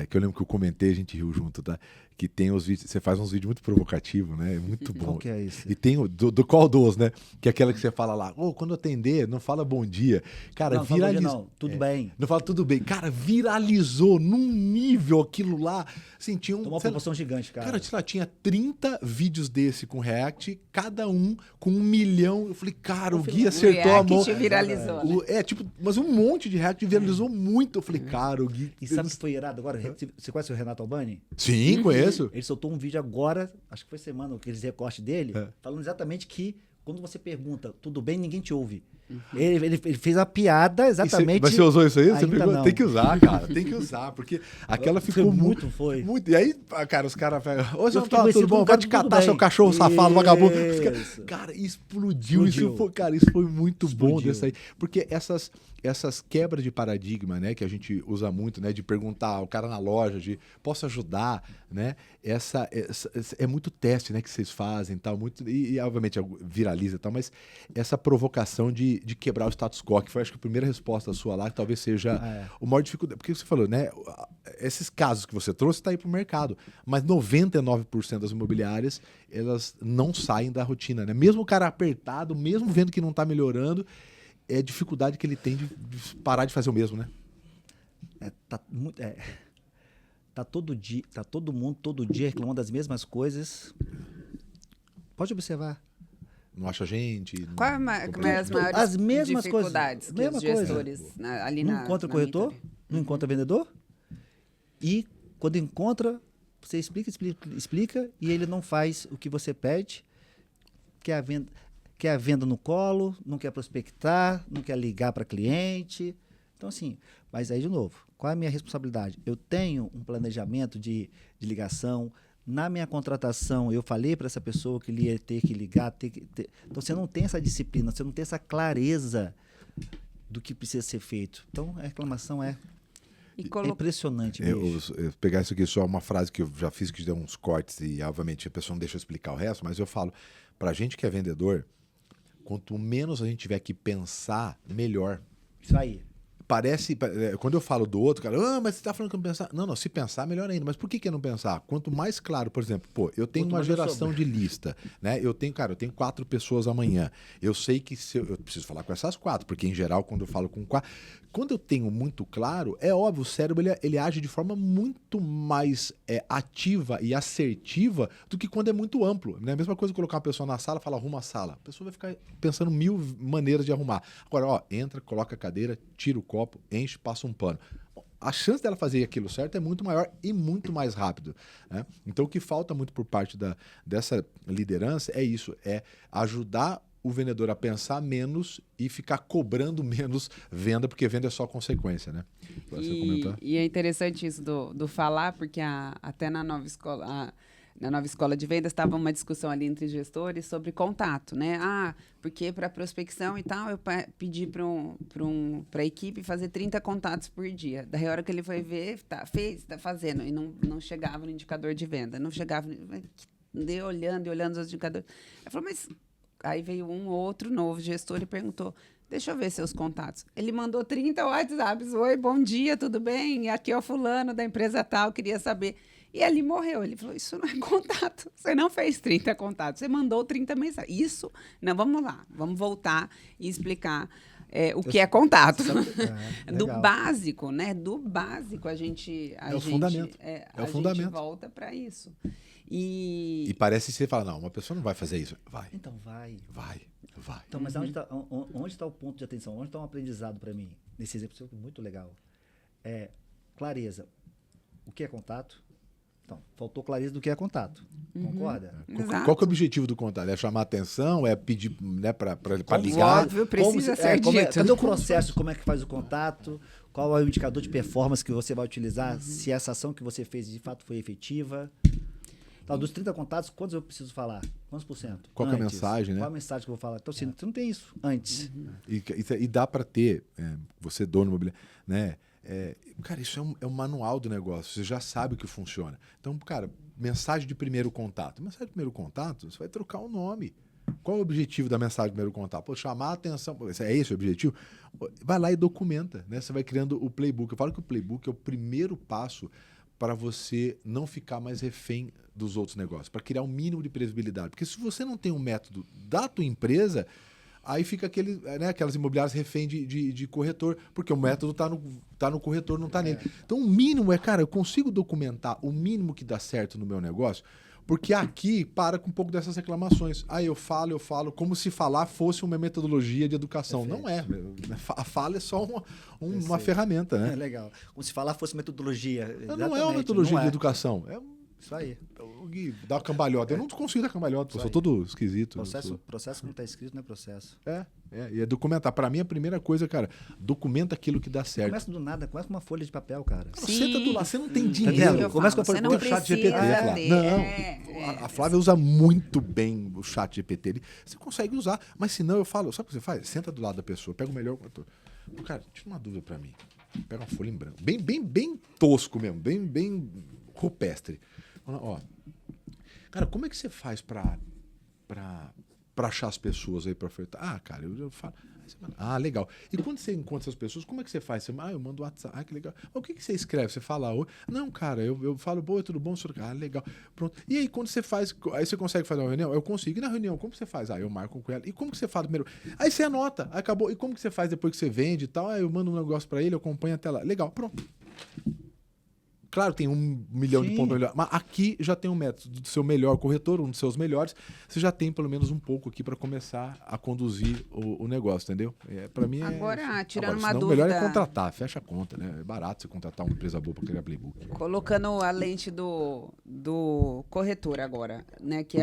que eu lembro que eu comentei, a gente riu junto, tá? Que tem os vídeos, você faz uns vídeos muito provocativos, né? É muito bom. Qual que é isso? E tem do qual dos, né? Que é aquela que você fala lá, quando atender, não fala bom dia. Cara, viralizou. Não, tudo bem. Não fala tudo bem. Cara, viralizou num nível aquilo lá. Assim, tinha uma proporção gigante, cara. Cara, sei lá, tinha 30 vídeos desse com React, cada um com 1 milhão. Eu falei, cara, o Gui acertou a mão. Viralizou, né? Mas um monte de React viralizou muito. Eu falei, cara, o Gui... E sabe o que foi irado agora? Você conhece o Renato Albani? Sim, conheço. Ele soltou um vídeo agora, acho que foi semana, aqueles recortes dele, falando exatamente que quando você pergunta, tudo bem, ninguém te ouve. Ele fez a piada exatamente. Mas você usou isso aí? Você Ainda pegou? não. Tem que usar, cara. Tem que usar, porque aquela ficou muito. Foi. Muito. E aí, cara, os caras pegam. Ô, você Eu não fiquei tá tudo conhecido bom? como Vai te cara do catar, tudo seu bem. cachorro safado, vagabundo. Isso. Cara, explodiu. Isso foi muito bom dessa aí. Porque essas quebras de paradigma, né, que a gente usa muito, né, de perguntar ao cara na loja, de posso ajudar, né, essa é muito teste, né, que vocês fazem, tal, muito e obviamente viraliza, tal, mas essa provocação de quebrar o status quo, que foi acho que a primeira resposta sua lá, que talvez seja o maior dificuldade, porque você falou, né, esses casos que você trouxe está aí para o mercado, mas 99% das imobiliárias elas não saem da rotina, né, mesmo o cara apertado, mesmo vendo que não está melhorando, é a dificuldade que ele tem de parar de fazer o mesmo, né? Tá todo mundo todo dia reclamando das mesmas coisas. Pode observar. Não acha gente. Qual é as maiores As mesmas dificuldades coisas. que os gestores ali não na encontra na corretor, mentoria? não encontra vendedor. E quando encontra, você explica e ele não faz o que você pede, que é a venda no colo, não quer prospectar, não quer ligar para cliente. Então, assim, mas aí, de novo, qual é a minha responsabilidade? Eu tenho um planejamento de ligação. Na minha contratação, eu falei para essa pessoa que ele ia ter que ligar. Então, você não tem essa disciplina, você não tem essa clareza do que precisa ser feito. Então, a reclamação é impressionante mesmo. Eu pegar isso aqui só uma frase que eu já fiz, que deu uns cortes e, obviamente, a pessoa não deixa eu explicar o resto, mas eu falo, para a gente que é vendedor, quanto menos a gente tiver que pensar, melhor. Isso aí. Parece, quando eu falo do outro, cara, mas você está falando que não pensar. Não, se pensar, melhor ainda. Mas por que não pensar? Quanto mais claro, por exemplo, eu tenho uma geração de lista, né? Eu tenho 4 pessoas amanhã. Eu sei que eu preciso falar com essas 4, porque em geral, quando eu falo com 4, quando eu tenho muito claro, é óbvio, o cérebro ele age de forma muito mais ativa e assertiva do que quando é muito amplo. Né? A mesma coisa que colocar uma pessoa na sala, fala, arruma a sala. A pessoa vai ficar pensando 1000 maneiras de arrumar. Agora, entra, coloca a cadeira, tira o copo, enche, passa um pano. A chance dela fazer aquilo certo é muito maior e muito mais rápido. Né? Então, o que falta muito por parte dessa liderança é isso, é ajudar o vendedor a pensar menos e ficar cobrando menos venda, porque venda é só consequência, né? E é interessante isso do falar, porque até na nova escola de vendas estava uma discussão ali entre gestores sobre contato, né? Porque para prospecção e tal, eu pedi para a equipe fazer 30 contatos por dia. Daí a hora que ele foi ver, está fazendo, e não chegava no indicador de venda, não chegava, olhando os indicadores. Ele falou, mas... Aí veio um outro novo gestor e perguntou, deixa eu ver seus contatos. Ele mandou 30 WhatsApps, oi, bom dia, tudo bem? Aqui é o fulano da empresa tal, queria saber. E ali morreu. Ele falou, isso não é contato. Você não fez 30 contatos, você mandou 30 mensagens. Isso, não, vamos lá, vamos voltar e explicar o que é contato. Do básico, né? Do básico a gente... o fundamento. A gente volta para isso. E parece que você fala, não, uma pessoa não vai fazer isso. Vai. Então vai. Então, mas onde está o ponto de atenção? Onde está um aprendizado para mim? Nesse exemplo muito legal. Clareza. O que é contato? Então, faltou clareza do que é contato. Concorda? Qual que é o objetivo do contato? É chamar atenção? É pedir, né, para ligar? Óbvio, precisa ser dito. Cadê o processo? Como é que faz o contato? Qual é o indicador de performance que você vai utilizar? Se essa ação que você fez de fato foi efetiva? Tá, dos 30 contatos, quantos eu preciso falar? Quantos por cento? Qual que é a mensagem, né? Qual a mensagem que eu vou falar? Então, assim, você não tem isso antes. E dá para ter, você dono imobiliário, né? Cara, isso é um manual do negócio, você já sabe o que funciona. Então, cara, mensagem de primeiro contato. Mensagem de primeiro contato, você vai trocar o nome. Qual é o objetivo da mensagem de primeiro contato? Chamar a atenção. É esse o objetivo? Vai lá e documenta, né? Você vai criando o playbook. Eu falo que o playbook é o primeiro passo para você não ficar mais refém dos outros negócios, para criar um mínimo de previsibilidade. Porque se você não tem um método da tua empresa, aí fica aquelas imobiliárias refém de corretor, porque o método tá no corretor, não está nele. Então, o mínimo eu consigo documentar o mínimo que dá certo no meu negócio, porque aqui para com um pouco dessas reclamações. Eu falo, como se falar fosse uma metodologia de educação. Perfeito. Não é. A fala é só uma ferramenta, né? Legal. Como se falar fosse metodologia. Não é uma metodologia de educação. Isso aí. Ô, Gui, dá uma cambalhota. Eu não consigo dar cambalhota, eu sou todo esquisito. Processo que não está escrito não é processo. E é documentar. Pra mim, a primeira coisa, cara, documenta aquilo que dá certo. Começa do nada, começa com uma folha de papel, cara. Senta do lado, você não tem Tá dinheiro. entendendo? Começa com a folha Você não de chat precisa GPT. ter. Não, a Flávia usa muito bem o chat GPT. Você consegue usar, mas se não, eu falo, sabe o que você faz? Senta do lado da pessoa, pega o melhor corretor. Cara, tira uma dúvida pra mim. Pega uma folha em branco. Bem tosco mesmo, bem rupestre. Ó, cara, como é que você faz pra achar as pessoas aí pra ofertar? Cara, eu falo. Legal. E quando você encontra essas pessoas, como é que você faz? Eu mando WhatsApp. Que legal. Mas o que você escreve? Você fala, não, cara, eu falo, boa, tudo bom? Legal. Pronto. E aí, quando você faz, aí você consegue fazer uma reunião? Eu consigo. E na reunião, como você faz? Eu marco com ela. E como que você fala primeiro? Aí você anota. Acabou. E como que você faz depois que você vende e tal? Eu mando um negócio pra ele, eu acompanho até lá. Legal, pronto. Claro, tem 1 milhão de pontos melhor, mas aqui já tem um método do seu melhor corretor, um dos seus melhores. Você já tem pelo menos um pouco aqui para começar a conduzir o negócio, entendeu? Para mim Agora, tirando uma senão dúvida. O melhor é contratar, fecha a conta, né? É barato você contratar uma empresa boa para criar playbook. Colocando a lente do corretor agora, né? Que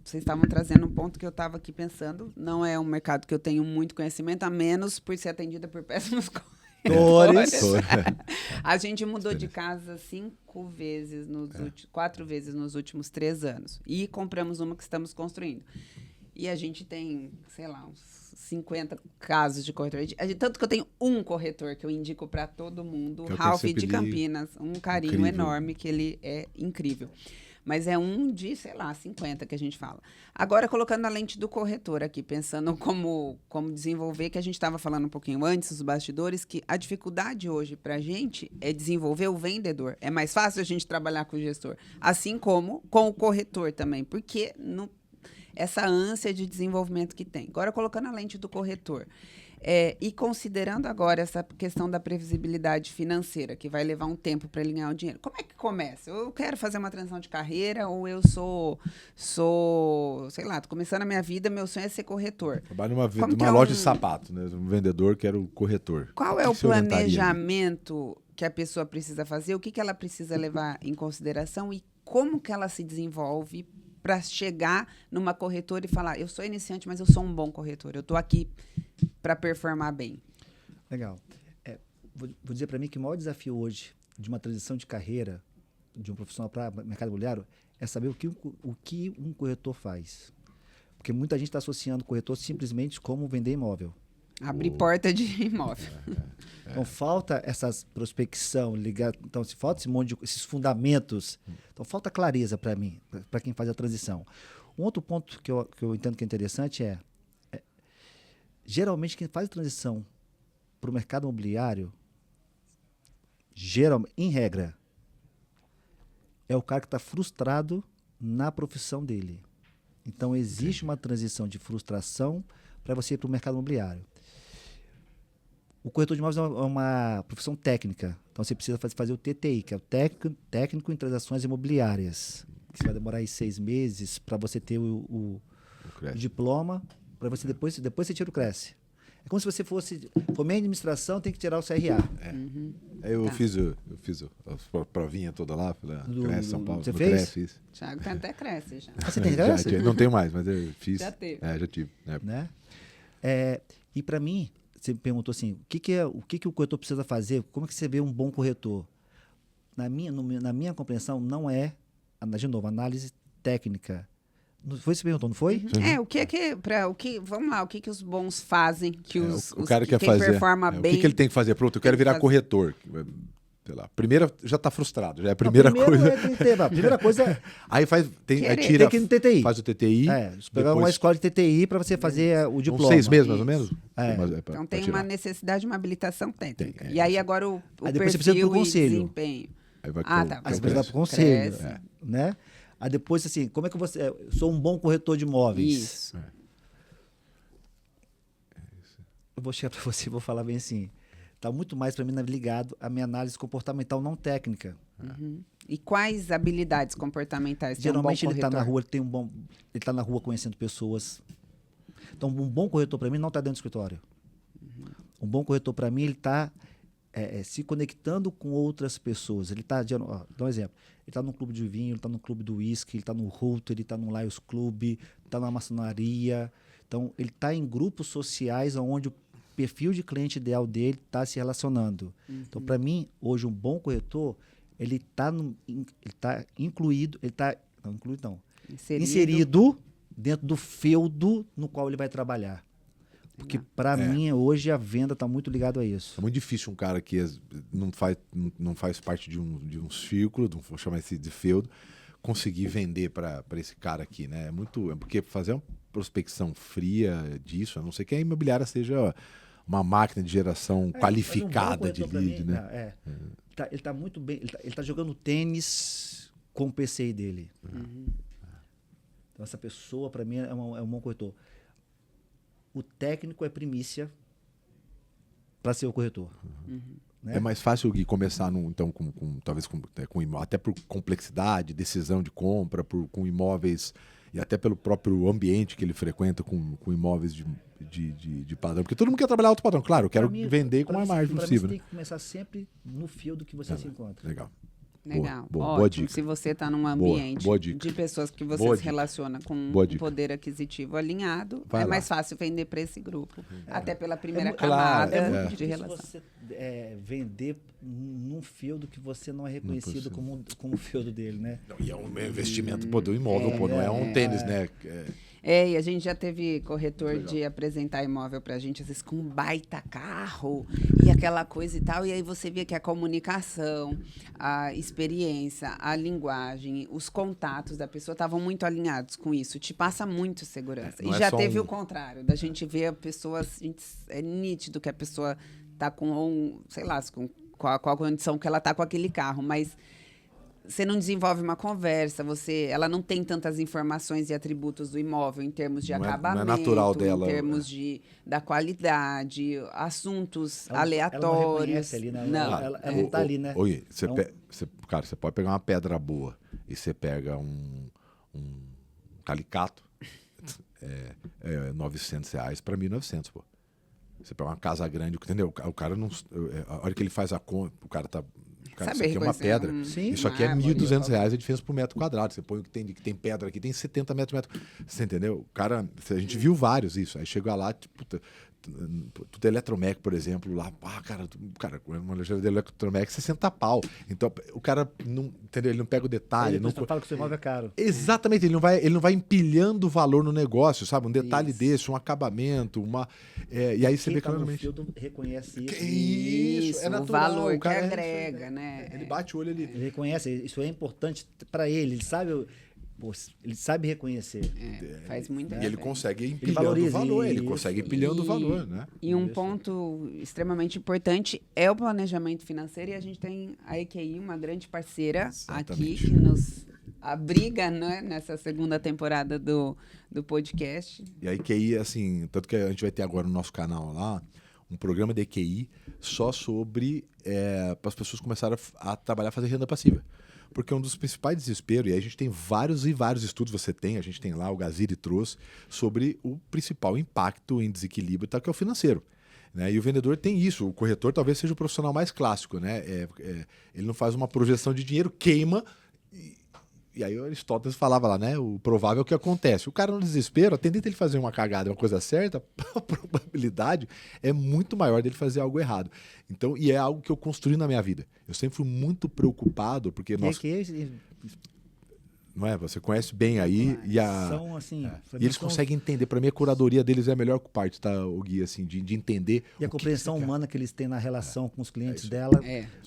vocês estavam trazendo um ponto que eu estava aqui pensando. Não é um mercado que eu tenho muito conhecimento, a menos por ser atendida por péssimos corretores. A gente mudou de casa 5 vezes, 4 vezes nos últimos 3 anos. E compramos uma que estamos construindo. E a gente tem, sei lá, uns 50 casos de corretor. Tanto que eu tenho um corretor que eu indico para todo mundo, Ralph de Campinas. Um carinho incrível. Enorme, que ele é incrível. Mas é um de, sei lá, 50 que a gente fala. Agora, colocando a lente do corretor aqui, pensando como desenvolver, que a gente estava falando um pouquinho antes, os bastidores, que a dificuldade hoje para a gente é desenvolver o vendedor. É mais fácil a gente trabalhar com o gestor, assim como com o corretor também, porque essa ânsia de desenvolvimento que tem. Agora, colocando a lente do corretor. E considerando agora essa questão da previsibilidade financeira, que vai levar um tempo para ele ganhar o dinheiro, como é que começa? Eu quero fazer uma transição de carreira ou eu sou sei lá, tô começando a minha vida, meu sonho é ser corretor. Trabalho numa loja de sapato, né? Um vendedor que era o corretor. Qual é o planejamento que a pessoa precisa fazer? O que ela precisa levar em consideração e como que ela se desenvolve para chegar numa corretora e falar, eu sou iniciante, mas eu sou um bom corretor, eu estou aqui para performar bem. Legal. Vou dizer para mim que o maior desafio hoje de uma transição de carreira de um profissional para o mercado imobiliário é saber o que um corretor faz. Porque muita gente está associando o corretor simplesmente como vender imóvel. Abrir porta de imóvel. Então, falta essa prospecção, então, se falta esses fundamentos, então falta clareza para mim, para quem faz a transição. Um outro ponto que eu entendo que é interessante geralmente quem faz a transição para o mercado imobiliário, em regra, é o cara que está frustrado na profissão dele. Então, existe uma transição de frustração para você ir para o mercado imobiliário. O corretor de imóveis é uma profissão técnica. Então, você precisa fazer o TTI, que é o técnico em transações imobiliárias. Que vai demorar aí 6 meses para você ter o diploma, para você depois você tira o CRESSE. É como se você for meio administração, tem que tirar o CRA. Eu fiz a provinha toda lá, CRESSE São Paulo. Você fez? Fiz. Thiago tem até CRESSE já. Você tem CRESSE? Não tenho mais, mas eu fiz. Já teve. Já tive. Né? E para mim, você me perguntou assim, o que o corretor precisa fazer? Como é que você vê um bom corretor? Na minha compreensão, não é, de novo, análise técnica. Foi isso que você perguntou, não foi? Vamos lá, o que os bons fazem, o cara quer quem fazer, performa bem. O que ele tem que fazer? Pronto, eu quero virar corretor. Sei lá, primeira já está frustrado, já é a primeira coisa. A primeira coisa aí aí tira, tem que ir no TTI. Faz o TTI. Pegar uma escola de TTI para você fazer o diploma. Uns 6 meses, mais ou menos? Então tem uma necessidade de uma habilitação técnica. E aí agora o aí depois você precisa do conselho. Desempenho. Aí você precisa do conselho. Né? Aí depois, assim, como é que eu sou um bom corretor de imóveis? Isso. Eu vou chegar para você e vou falar bem assim, está muito mais para mim ligado à minha análise comportamental, não técnica. E quais habilidades comportamentais? Geralmente ele está na rua, ele está na rua conhecendo pessoas. Então, um bom corretor para mim não está dentro do escritório. Um bom corretor para mim, ele está se conectando com outras pessoas. Ele está, dá um exemplo, ele está no clube de vinho, ele está no clube do whisky, ele está no Ruto, ele está no Lions Club, está na maçonaria. Então, ele está em grupos sociais onde o perfil de cliente ideal dele está se relacionando. Então, para mim, hoje, um bom corretor, ele está incluído, inserido dentro do feudo no qual ele vai trabalhar. Porque, para mim, hoje, a venda está muito ligada a isso. É muito difícil um cara que não faz parte de um círculo, vou chamar esse de feudo, conseguir vender para esse cara aqui, né? Porque fazer uma prospecção fria disso, a não ser que a imobiliária seja uma máquina de geração qualificada de lead, né? Ele está muito bem, ele está jogando tênis com o PCI dele. Então, essa pessoa, para mim, é um bom corretor. O técnico é primícia para ser o corretor. Né? É mais fácil, Gui, começar talvez com imóvel, até por complexidade, decisão de compra, com imóveis e até pelo próprio ambiente que ele frequenta com imóveis de padrão. Porque todo mundo quer trabalhar alto padrão. Claro, eu quero vender com a mais margem possível. Você tem que começar sempre no fio do que você se encontra. Legal. Legal. Boa dica. Se você está num ambiente boa dica. de pessoas que você se relaciona com um poder aquisitivo alinhado, mais fácil vender para esse grupo. Até pela primeira camada de relação. Você vender num feudo que você não é reconhecido como o feudo dele, né? Não, e é um investimento do imóvel, não é um tênis, né? E a gente já teve corretor de apresentar imóvel pra gente, às vezes com um baita carro e aquela coisa e tal, e aí você via que a comunicação, a experiência, a linguagem, os contatos da pessoa estavam muito alinhados com isso, te passa muito segurança. E já teve o contrário, da gente ver a pessoa, é nítido que a pessoa tá com, sei lá, com qual a condição que ela tá com aquele carro, mas você não desenvolve uma conversa, ela não tem tantas informações e atributos do imóvel em termos de acabamento, não é natural dela, em termos da qualidade, assuntos aleatórios. Ela não está ali, né? Oi, cara, você pode pegar uma pedra boa e você pega um calicato, R$900 para 1.900, pô. Você pega uma casa grande, entendeu? O cara não... A hora que ele faz a conta, o cara tá... Cara, isso aqui é uma pedra. Isso aqui é R$1.200 a diferença por metro quadrado. Você põe o que tem pedra aqui, tem 70 metros. Você entendeu? O cara, a gente viu vários isso. Aí chega lá, tipo, tudo Eletromec, por exemplo, lá, cara, uma geladeira Eletromec, 60 pau. Então, o cara não, entendeu? Ele não pega o detalhe. Ele não fala que o seu imóvel é caro. Exatamente, ele não vai empilhando valor no negócio, sabe? Um detalhe desse, um acabamento, e aí você vê claramente. O reconhece isso. Isso, é natural, o valor o cara que agrega, né? Ele bate o olho ali. Ele reconhece, isso é importante para ele, ele sabe reconhecer. Faz muito E ele consegue ir empilhando o valor, o valor, né? E um ponto extremamente importante é o planejamento financeiro, e a gente tem a EQI, uma grande parceira aqui, que nos abriga, né, nessa segunda temporada do podcast. E a EQI, assim, tanto que a gente vai ter agora no nosso canal lá, um programa de EQI só sobre para as pessoas começarem a trabalhar, fazer renda passiva. Porque um dos principais desesperos, e aí a gente tem vários estudos, a gente tem lá, o Gaziri trouxe, sobre o principal impacto em desequilíbrio, que é o financeiro. Né? E o vendedor tem isso, o corretor talvez seja o profissional mais clássico. Né? Ele não faz uma projeção de dinheiro, queima, e aí o Aristóteles falava lá, né? O provável é o que acontece. O cara no desespero, a tendência dele fazer uma cagada, uma coisa certa, a probabilidade é muito maior dele fazer algo errado. Então, e é algo que eu construí na minha vida. Eu sempre fui muito preocupado, porque não é? Você conhece bem aí e eles conseguem entender. Para mim, a curadoria deles é a melhor parte, tá, o Gui, assim, de entender. E a compreensão humana que eles têm na relação com os clientes dela.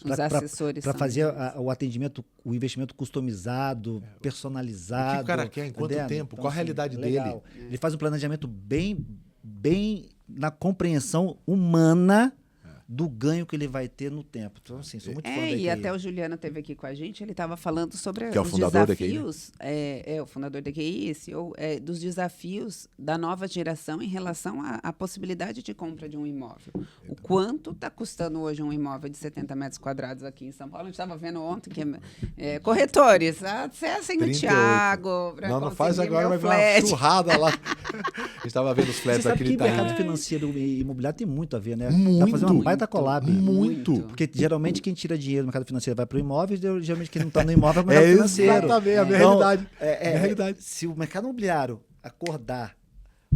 Os assessores. Para fazer o atendimento, o investimento customizado, personalizado. O que o cara quer, em quanto tempo, qual a realidade legal. dele. Ele faz um planejamento bem na compreensão humana do ganho que ele vai ter no tempo. Então, assim, sou muito fã da EQI. E até o Juliano esteve aqui com a gente, ele estava falando sobre que é o os fundador desafios, da EQI, o fundador da EQI, dos desafios da nova geração em relação à possibilidade de compra de um imóvel. O quanto está custando hoje um imóvel de 70 metros quadrados aqui em São Paulo? A gente estava vendo ontem que corretores, acessem o Thiago. Não faz agora, vai ver uma churrada lá. A gente estava vendo os flats aqui. Você sabe que o mercado financeiro e imobiliário tem muito a ver, né? Muito. Tá fazendo uma baita muita collab. Muito. Porque geralmente quem tira dinheiro no mercado financeiro vai para o imóvel, e geralmente quem não está no imóvel vai para o mercado financeiro. Exatamente, a minha realidade. Minha realidade. Se o mercado imobiliário acordar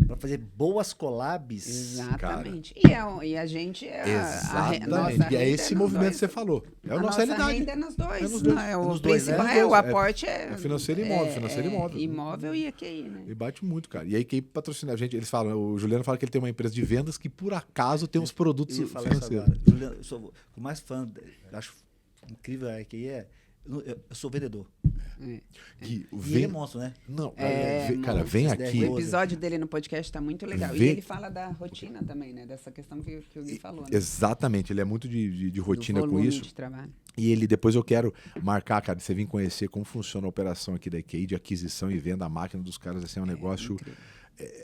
para fazer boas collabs... Exatamente. E a gente... Exatamente. E é esse movimento que você falou. É a nossa realidade. Renda é nos dois. É nos dois. Não, o Nos dois, principal né? o aporte É financeiro e imóvel, financeiro e imóvel. Imóvel e EQI, né? E bate muito, cara. E a EQI patrocina a gente. Eles falam, o Juliano fala que ele tem uma empresa de vendas que, por acaso, tem uns produtos financeiros. Juliano, eu sou o mais fã, acho incrível a EQI eu sou vendedor. E ele é monstro, né? Não, cara, vem aqui. O episódio dele no podcast está muito legal. E ele fala da rotina também, né? Dessa questão que o Gui falou. Né? Exatamente, ele é muito de rotina com isso. De trabalho. E ele, depois eu quero marcar, cara, você vir conhecer como funciona a operação aqui da EQI, de aquisição e venda. A máquina dos caras, assim, é um negócio...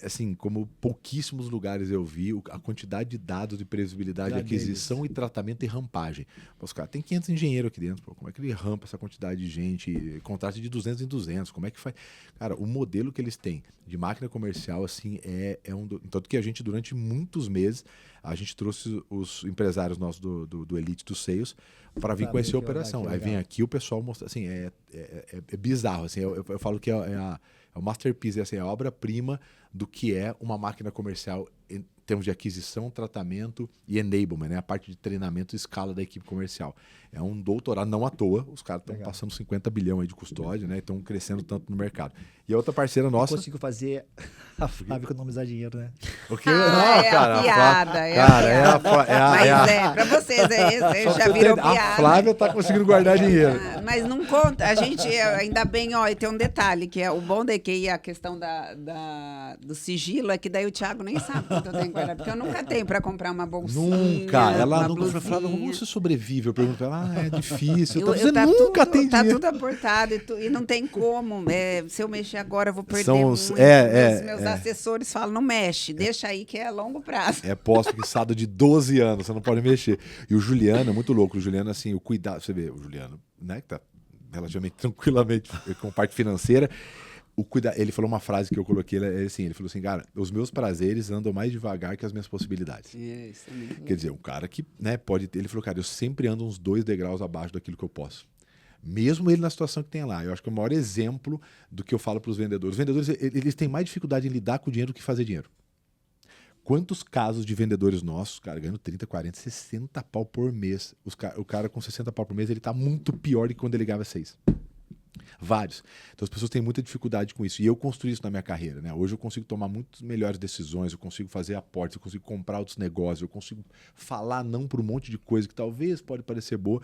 assim, como pouquíssimos lugares eu vi, a quantidade de dados de previsibilidade, de aquisição e tratamento e rampagem. Os caras tem 500 engenheiros aqui dentro, pô, como é que ele rampa essa quantidade de gente, contrato de 200 em 200, como é que faz? Cara, o modelo que eles têm de máquina comercial, assim, tanto que a gente, durante muitos meses, a gente trouxe os empresários nossos do Elite, do Sales, para vir conhecer a operação. Aí vem aqui o pessoal mostra, assim, é bizarro, assim, eu falo que é o masterpiece, assim, é a obra-prima do que é uma máquina comercial em termos de aquisição, tratamento e enablement, né? A parte de treinamento e escala da equipe comercial. É um doutorado, não à toa, os caras estão passando 50 bilhões aí de custódia, né? Estão crescendo tanto no mercado. E a outra parceira nossa... Eu consigo fazer a Flávia economizar dinheiro, né? O quê? A piada. Pra vocês, já virou piada. A Flávia tá conseguindo guardar dinheiro. Mas não conta, a gente, ainda bem, e tem um detalhe, que é o bom da EQI, a questão do sigilo, é que daí o Thiago nem sabe quanto eu tenho que guardar, porque eu nunca tenho pra comprar uma bolsinha. Nunca, ela nunca falava, como você sobrevive? Eu pergunto pra ela, é difícil. Você nunca tem dinheiro. Tá tudo aportado e não tem como. Se eu mexer agora, eu vou perder muito. Meus assessores falam, não mexe, deixa aí que é a longo prazo. É pós-fixado de 12 anos, você não pode mexer. E o Juliano é muito louco. O Juliano, assim, o cuidado... Você vê, o Juliano, né, que tá relativamente tranquilamente com parte financeira... Ele falou uma frase que eu coloquei, ele falou assim, cara, os meus prazeres andam mais devagar que as minhas possibilidades. Isso é muito Quer dizer, um cara que, né, ele falou, cara, eu sempre ando uns 2 degraus abaixo daquilo que eu posso. Mesmo ele na situação que tem lá. Eu acho que é o maior exemplo do que eu falo para os vendedores. Os vendedores, eles têm mais dificuldade em lidar com o dinheiro do que fazer dinheiro. Quantos casos de vendedores nossos, cara, ganhando 30, 40, 60 pau por mês. O cara com 60 pau por mês, ele tá muito pior do que quando ele ganhava 6. Vários. Então as pessoas têm muita dificuldade com isso. E eu construí isso na minha carreira, né? Hoje eu consigo tomar muito melhores decisões, eu consigo fazer aportes, eu consigo comprar outros negócios, eu consigo falar não para um monte de coisa que talvez pode parecer boa,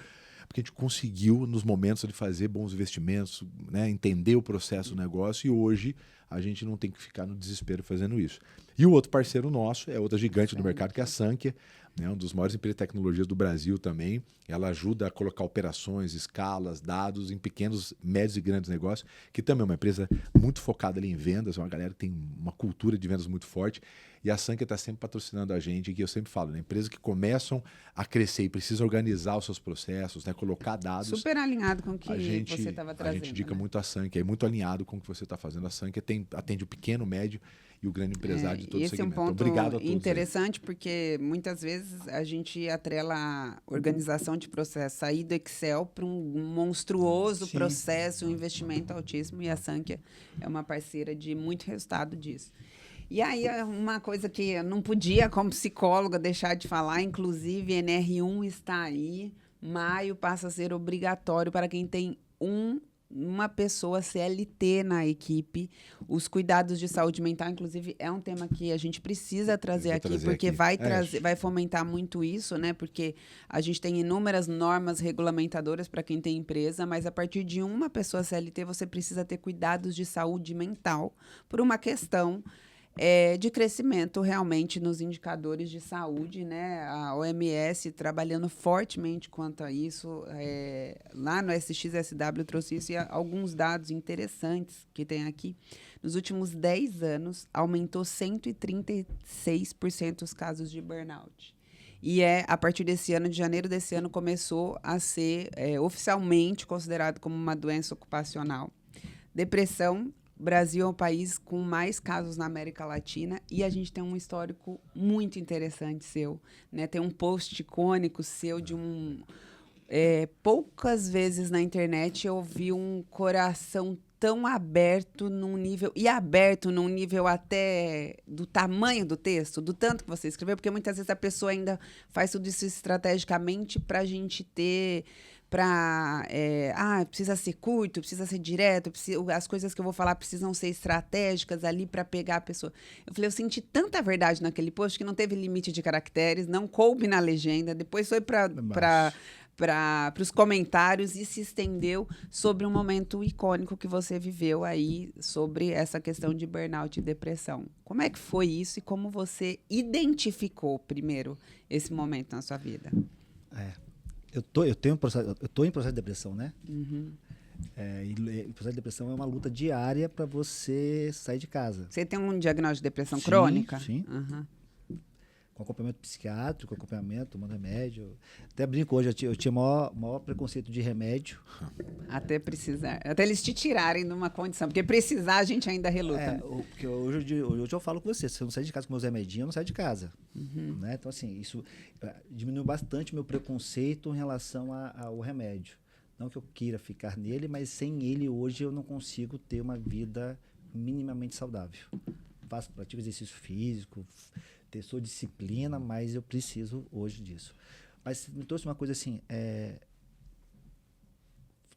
porque a gente conseguiu, nos momentos de fazer bons investimentos, né? Entender o processo do negócio, e hoje a gente não tem que ficar no desespero fazendo isso. E o outro parceiro nosso é outra gigante do mercado, que é a Sankhya, né, um dos maiores empresas de tecnologias do Brasil também. Ela ajuda a colocar operações, escalas, dados em pequenos, médios e grandes negócios, que também é uma empresa muito focada ali em vendas, é uma galera que tem uma cultura de vendas muito forte. E a Sankhya está sempre patrocinando a gente, que eu sempre falo, né, empresas que começam a crescer e precisam organizar os seus processos, né, colocar dados. Super alinhado com o que você estava trazendo. A gente indica, né? muito a Sankhya, é muito alinhado com o que você está fazendo. A Sankhya atende o pequeno, o médio e o grande empresário de todo o segmento. Esse é um ponto obrigado a todos interessante, porque muitas vezes a gente atrela a organização de processo, sair do Excel para um monstruoso processo, um investimento altíssimo, e a Sankhya é uma parceira de muito resultado disso. E aí, uma coisa que eu não podia, como psicóloga, deixar de falar, inclusive, NR1 está aí, maio passa a ser obrigatório para quem tem uma pessoa CLT na equipe. Os cuidados de saúde mental, inclusive, é um tema que a gente precisa trazer aqui, porque vai fomentar muito isso, né? Porque a gente tem inúmeras normas regulamentadoras para quem tem empresa, mas a partir de uma pessoa CLT, você precisa ter cuidados de saúde mental por uma questão de crescimento realmente nos indicadores de saúde, né? A OMS trabalhando fortemente quanto a isso. Lá no SXSW trouxe isso, e alguns dados interessantes que tem aqui. Nos últimos 10 anos, aumentou 136% os casos de burnout. E a partir desse ano, de janeiro desse ano, começou a ser oficialmente considerado como uma doença ocupacional. Depressão o Brasil é um país com mais casos na América Latina e a gente tem um histórico muito interessante seu, né? Tem um post icônico seu de um... poucas vezes na internet eu vi um coração tão aberto num nível... E aberto num nível até do tamanho do texto, do tanto que você escreveu, porque muitas vezes a pessoa ainda faz tudo isso estrategicamente para a gente ter... precisa ser curto, precisa ser direto, as coisas que eu vou falar precisam ser estratégicas ali para pegar a pessoa. Eu falei, eu senti tanta verdade naquele post que não teve limite de caracteres, não coube na legenda, depois foi para os comentários e se estendeu sobre um momento icônico que você viveu aí, sobre essa questão de burnout e depressão. Como é que foi isso e como você identificou, primeiro, esse momento na sua vida? Eu tô em processo de depressão, né? Uhum. E o processo de depressão é uma luta diária para você sair de casa. Você tem um diagnóstico de depressão Sim, crônica? Sim. Uhum. Com acompanhamento psiquiátrico, tomando remédio. Até brinco hoje, eu tinha maior preconceito de remédio. Até eles te tirarem de uma condição, porque precisar a gente ainda reluta. Né? Porque hoje eu falo com você, se eu não sair de casa com meus remedinhos, eu não saio de casa. Uhum. Né? Então, assim, isso diminuiu bastante o meu preconceito em relação ao remédio. Não que eu queira ficar nele, mas sem ele hoje eu não consigo ter uma vida minimamente saudável. Pratico exercício físico, sou disciplina, mas eu preciso hoje disso. Mas me trouxe uma coisa assim,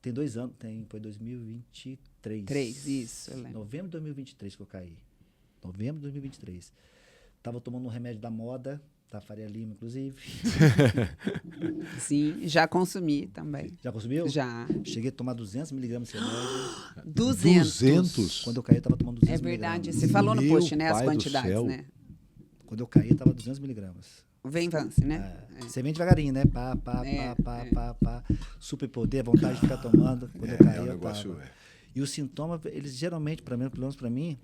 tem 2 anos, foi 2023. Isso, eu lembro. Novembro de 2023 que eu caí. Novembro de 2023. Estava tomando um remédio da moda, da Faria Lima, inclusive. Sim, já consumi também. Já consumiu? Já. Cheguei a tomar 200 miligramas de remédio. 200? Quando eu caí, eu estava tomando 200 É verdade, miligramas. você falou no Meu post, né, as pai do quantidades, céu. né? Quando eu caí, eu estava 200 miligramas. Venvance, né? Você vem devagarinho, né? Pá. Super poder, vontade de ficar tomando. Quando eu caí, o eu negócio tava. E os sintomas, eles geralmente, pelo menos para mim,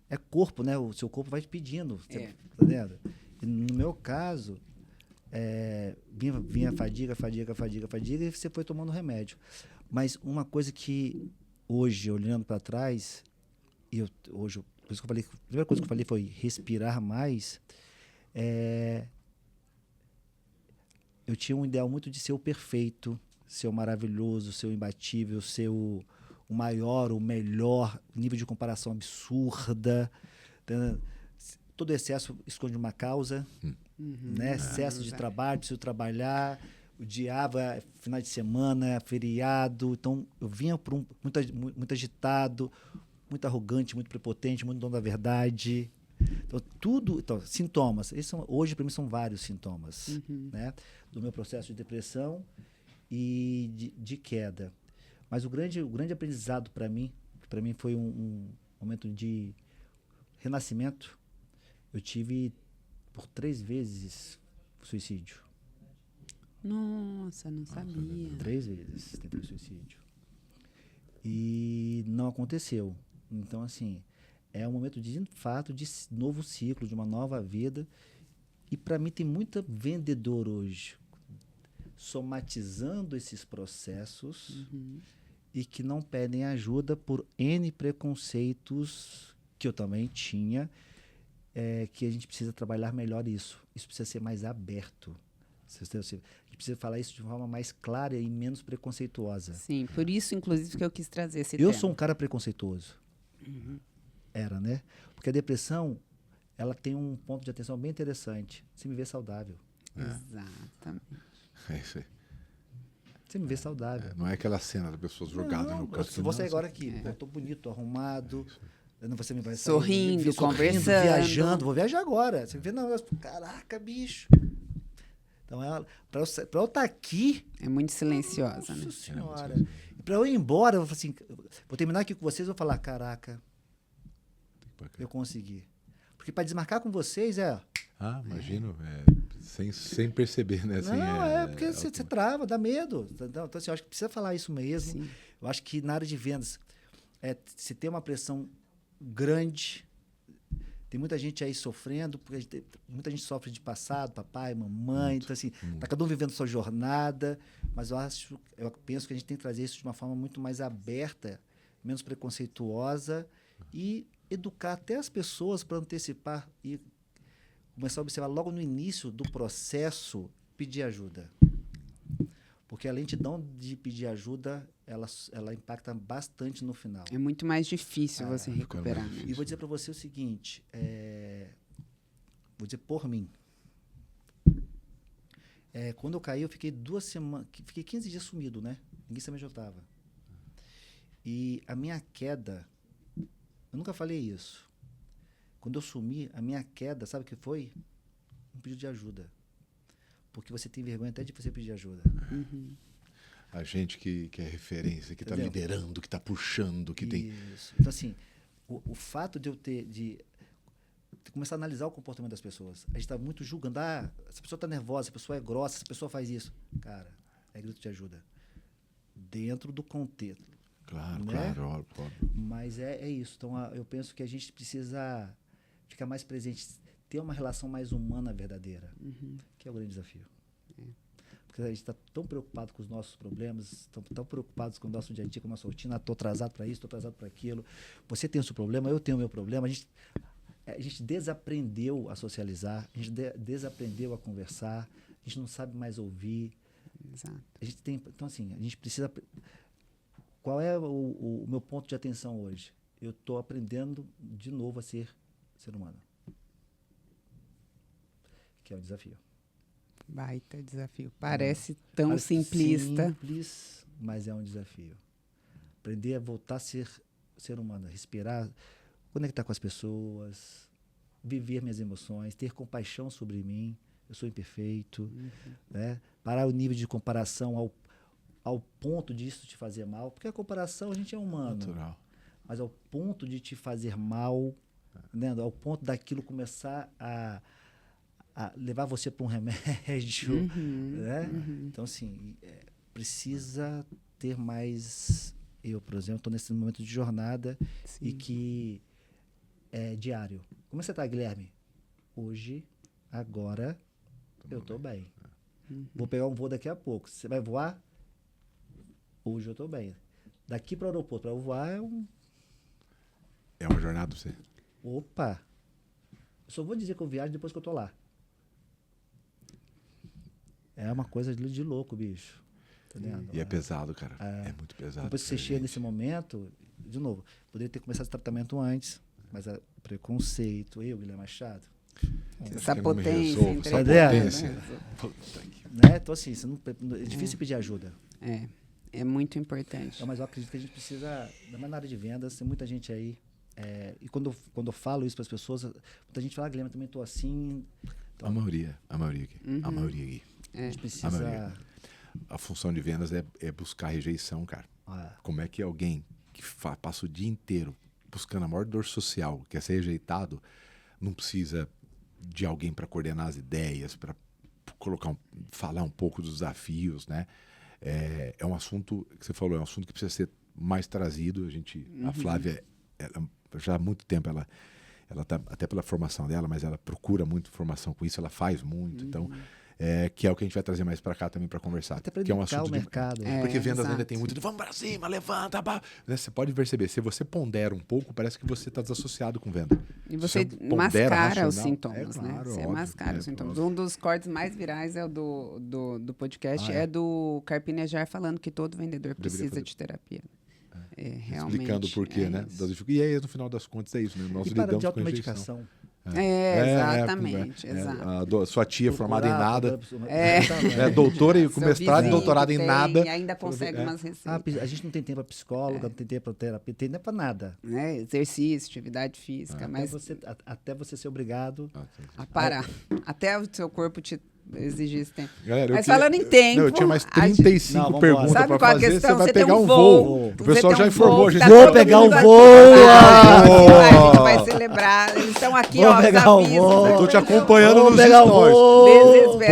é corpo, né? O seu corpo vai te pedindo. Tá vendo? E no meu caso, vinha fadiga, e você foi tomando remédio. Mas uma coisa que hoje, olhando para trás, por isso que eu falei, a primeira coisa que eu falei foi respirar mais. Eu tinha um ideal muito de ser o perfeito, ser o maravilhoso, ser o imbatível, ser o maior, o melhor, nível de comparação absurda. Todo excesso esconde uma causa, né? Excesso de trabalho, preciso trabalhar, odiava final de semana, feriado. Então, eu vinha muito agitado, muito arrogante, muito prepotente, muito dono da verdade. Então, sintomas. Hoje, para mim, são vários sintomas, né? Do meu processo de depressão e de queda. Mas o grande aprendizado para mim foi um momento de renascimento. Eu tive por 3 vezes suicídio. Nossa, não sabia. 3 vezes tentei suicídio. E não aconteceu. Então, assim, é um momento de fato de novo ciclo, de uma nova vida. E para mim tem muita vendedor hoje somatizando esses processos e que não pedem ajuda por N preconceitos que eu também tinha, que a gente precisa trabalhar melhor isso. Isso precisa ser mais aberto. A gente precisa falar isso de forma mais clara e menos preconceituosa. Sim, por isso, inclusive, que eu quis trazer esse tema. Eu sou um cara preconceituoso. Era, né? Porque a depressão, ela tem um ponto de atenção bem interessante. Você me vê saudável. Exatamente. É isso aí. Você me vê saudável. Não é aquela cena da pessoa jogada no canto. Se você agora aqui, eu tô bonito, tô arrumado, você me vai sorrindo, conversando, viajando, vou viajar agora. Você me vê, não, caraca, bicho. Então, para eu estar aqui... É muito silenciosa, Nossa né? Senhora. E para eu ir embora, eu vou assim, vou terminar aqui com vocês, vou falar, caraca, eu consegui. Porque para desmarcar com vocês imagino. Sem perceber, né? Assim, não, porque você trava, dá medo. Então, assim, eu acho que precisa falar isso mesmo. Sim. Eu acho que na área de vendas, se tem uma pressão grande, tem muita gente aí sofrendo, porque muita gente sofre de passado, papai, mamãe, então assim, tá cada um vivendo sua jornada, mas eu penso que a gente tem que trazer isso de uma forma muito mais aberta, menos preconceituosa e educar até as pessoas para antecipar e começar a observar logo no início do processo pedir ajuda. Porque a lentidão de pedir ajuda, ela impacta bastante no final. É muito mais difícil você recuperar. Né? E vou dizer para você o seguinte, vou dizer por mim. Quando eu caí, eu fiquei 2 semanas, fiquei 15 dias sumido, né? Ninguém sabia onde eu estava. E a minha queda, eu nunca falei isso. Quando eu sumi, a minha queda, sabe o que foi? Um pedido de ajuda. Porque você tem vergonha até de você pedir ajuda. Uhum. A gente que é referência, que está liderando, que está puxando, que tem... Isso. Então, assim, o fato de eu de começar a analisar o comportamento das pessoas. A gente está muito julgando. Essa pessoa está nervosa, essa pessoa é grossa, essa pessoa faz isso. Cara, é grito de ajuda. Dentro do contexto. Claro, né? claro, óbvio. Mas é isso. Então, eu penso que a gente precisa ficar mais presente, ter uma relação mais humana verdadeira, que é o grande desafio. Porque a gente está tão preocupado com os nossos problemas, tão preocupados com o nosso dia a dia, com a nossa rotina. Estou atrasado para isso, estou atrasado para aquilo. Você tem o seu problema, eu tenho o meu problema. A gente desaprendeu a socializar, a gente desaprendeu a conversar, a gente não sabe mais ouvir. Exato. Então, assim, a gente precisa... Qual é o meu ponto de atenção hoje? Eu estou aprendendo de novo a ser humano. Que é o desafio. Baita desafio. Parece tão simplista. Simples, mas é um desafio. Aprender a voltar a ser humano, respirar, conectar com as pessoas, viver minhas emoções, ter compaixão sobre mim. Eu sou imperfeito. Né? Parar o nível de comparação ao ponto disso te fazer mal. Porque a comparação, a gente é humano. Natural. Mas ao ponto de te fazer mal, né? Ao ponto daquilo começar a levar você para um remédio. Né? Então, assim, precisa ter mais... Eu, por exemplo, estou nesse momento de jornada. Sim. E que é diário. Como você está, Guilherme? Hoje, agora, eu estou bem. Vou pegar um voo daqui a pouco. Você vai voar? Hoje eu estou bem. Daqui para o aeroporto, para eu voar é uma jornada pra você. Opa! Eu só vou dizer que eu viajo depois que eu estou lá. É uma coisa de louco, bicho. Entendendo? E é pesado, cara. É muito pesado. Depois que você chega nesse momento, de novo, poderia ter começado esse tratamento antes, mas preconceito, Guilherme Machado. Essa potência. Né? Então, assim, é difícil pedir ajuda. É muito importante. Mas eu acredito que a gente precisa, na área de vendas, tem muita gente aí. E quando eu falo isso para as pessoas, muita gente fala, Guilherme, eu também estou assim. Então, a maioria aqui. A maioria aqui. A gente precisa... A função de vendas é buscar rejeição, cara. Como é que alguém que passa o dia inteiro buscando a maior dor social, quer ser rejeitado, não precisa de alguém para coordenar as ideias, para falar um pouco dos desafios, né? É um assunto que você falou, é um assunto que precisa ser mais trazido. A Flávia, já há muito tempo, ela tá, até pela formação dela, mas ela procura muito formação com isso, ela faz muito, então... que é o que a gente vai trazer mais para cá também para conversar. Até para que é um assunto o mercado. Porque vendas ainda tem muito de vamos para cima, levanta, né? Você pode perceber, se você pondera um pouco, parece que você está desassociado com venda. E você mascara os sintomas, né? Você mascara os sintomas. Um dos cortes mais virais é o do podcast, é do Carpinejar falando que todo vendedor precisa de terapia. Realmente. Explicando por quê, né? E aí, no final das contas, é isso, né? Nós lidamos de automedicação. Exatamente. Exato. Sua tia formada em nada, doutora e com mestrado e doutorado em nada. E ainda consegue umas receitas. A gente não tem tempo para psicóloga, não tem tempo para terapia, não tem tempo para nada. Exercício, atividade física. Mas até você ser obrigado a parar. Até o seu corpo te exigir esse tempo. Galera, mas falando em tempo... eu tinha mais 35 perguntas para fazer. Questão? Você vai pegar um voo. O pessoal já informou. Vou pegar um voo. A gente vai celebrar. Eles estão aqui, ó, os avisos. Eu tô te acompanhando nos stories.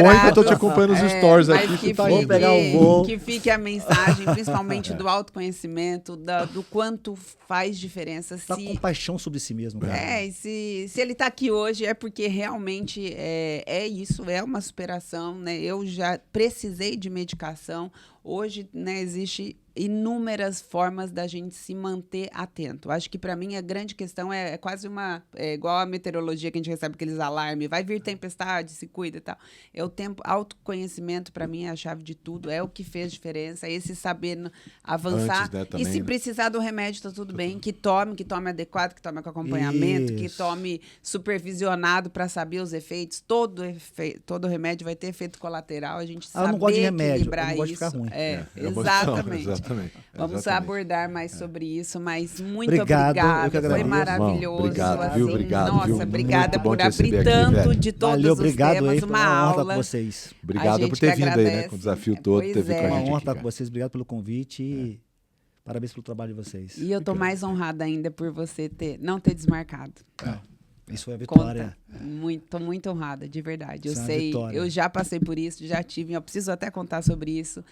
Põe que eu tô te acompanhando nos stories aqui. Vou pegar um voo. Que fique a mensagem, principalmente do autoconhecimento, do quanto faz diferença. Tá com paixão sobre si mesmo. Cara. E se ele tá aqui hoje é porque realmente é isso, é uma superação, né? Eu já precisei de medicação. Hoje, né, existe inúmeras formas da gente se manter atento. Acho que para mim a grande questão é quase igual a meteorologia que a gente recebe aqueles alarmes, vai vir tempestade, se cuida e tal. É o tempo, autoconhecimento para mim é a chave de tudo, é o que fez diferença, esse saber avançar. Antes, né, E também, se né? precisar do remédio, tá tudo bem, que tome adequado, que tome com acompanhamento, que Isso. tome supervisionado para saber os efeitos. Todo remédio vai ter efeito colateral, a gente Eu saber não gosto de remédio, eu equilibrar não gosto de isso. ficar ruim. Exatamente. Vamos Exatamente. abordar mais sobre isso, mas muito Obrigado, eu obrigada. que Foi agradeço. maravilhoso. Irmão, obrigado, assim, viu? Obrigado, nossa, viu? obrigada Muito bom por te receber abrir aqui, tanto velho. de todos Valeu, os obrigado temas, aí. Foi uma uma honra aula. estar com vocês. Obrigado gente por ter que vindo aí, né? agradece. Com o desafio todo, Pois ter vindo com a é. Uma gente honra aqui, estar com cara. vocês. Obrigado pelo convite e parabéns pelo trabalho de vocês. E eu tô mais honrada ainda por você não ter desmarcado. Isso foi a Conta. vitória. Tô muito honrada, de verdade. Eu Isso é uma sei, vitória. eu já passei por isso, já tive, eu preciso até contar sobre isso.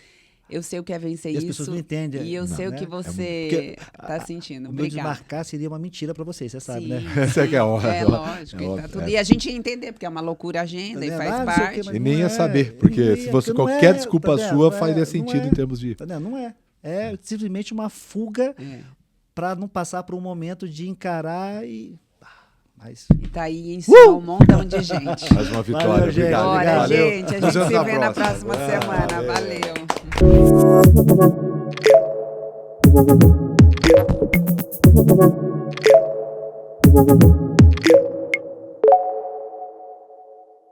Eu sei o que é vencer E as isso. pessoas não entendem. E eu sei o né? que você Porque tá sentindo. O meu Obrigada. desmarcar seria uma mentira pra vocês, você sabe, Sim, né? Essa que é a honra. É lógico. É e, óbvio, tá tudo. é. E a gente ia entender, porque é uma loucura a agenda e Tá faz vendo? Não sei o quê, parte. mas E não nem ia é, saber, porque não se ia, fosse porque não qualquer é, desculpa tá vendo? sua, Não faria é, sentido não é. em termos de... Tá vendo? Não é. É simplesmente uma fuga pra não passar por um momento de encarar e... Mas... E tá aí em cima um montão de gente. Mais uma vitória, Valeu, gente. obrigado. Bora, Valeu. gente. A Nos gente vemos se vê na próxima semana. Valeu.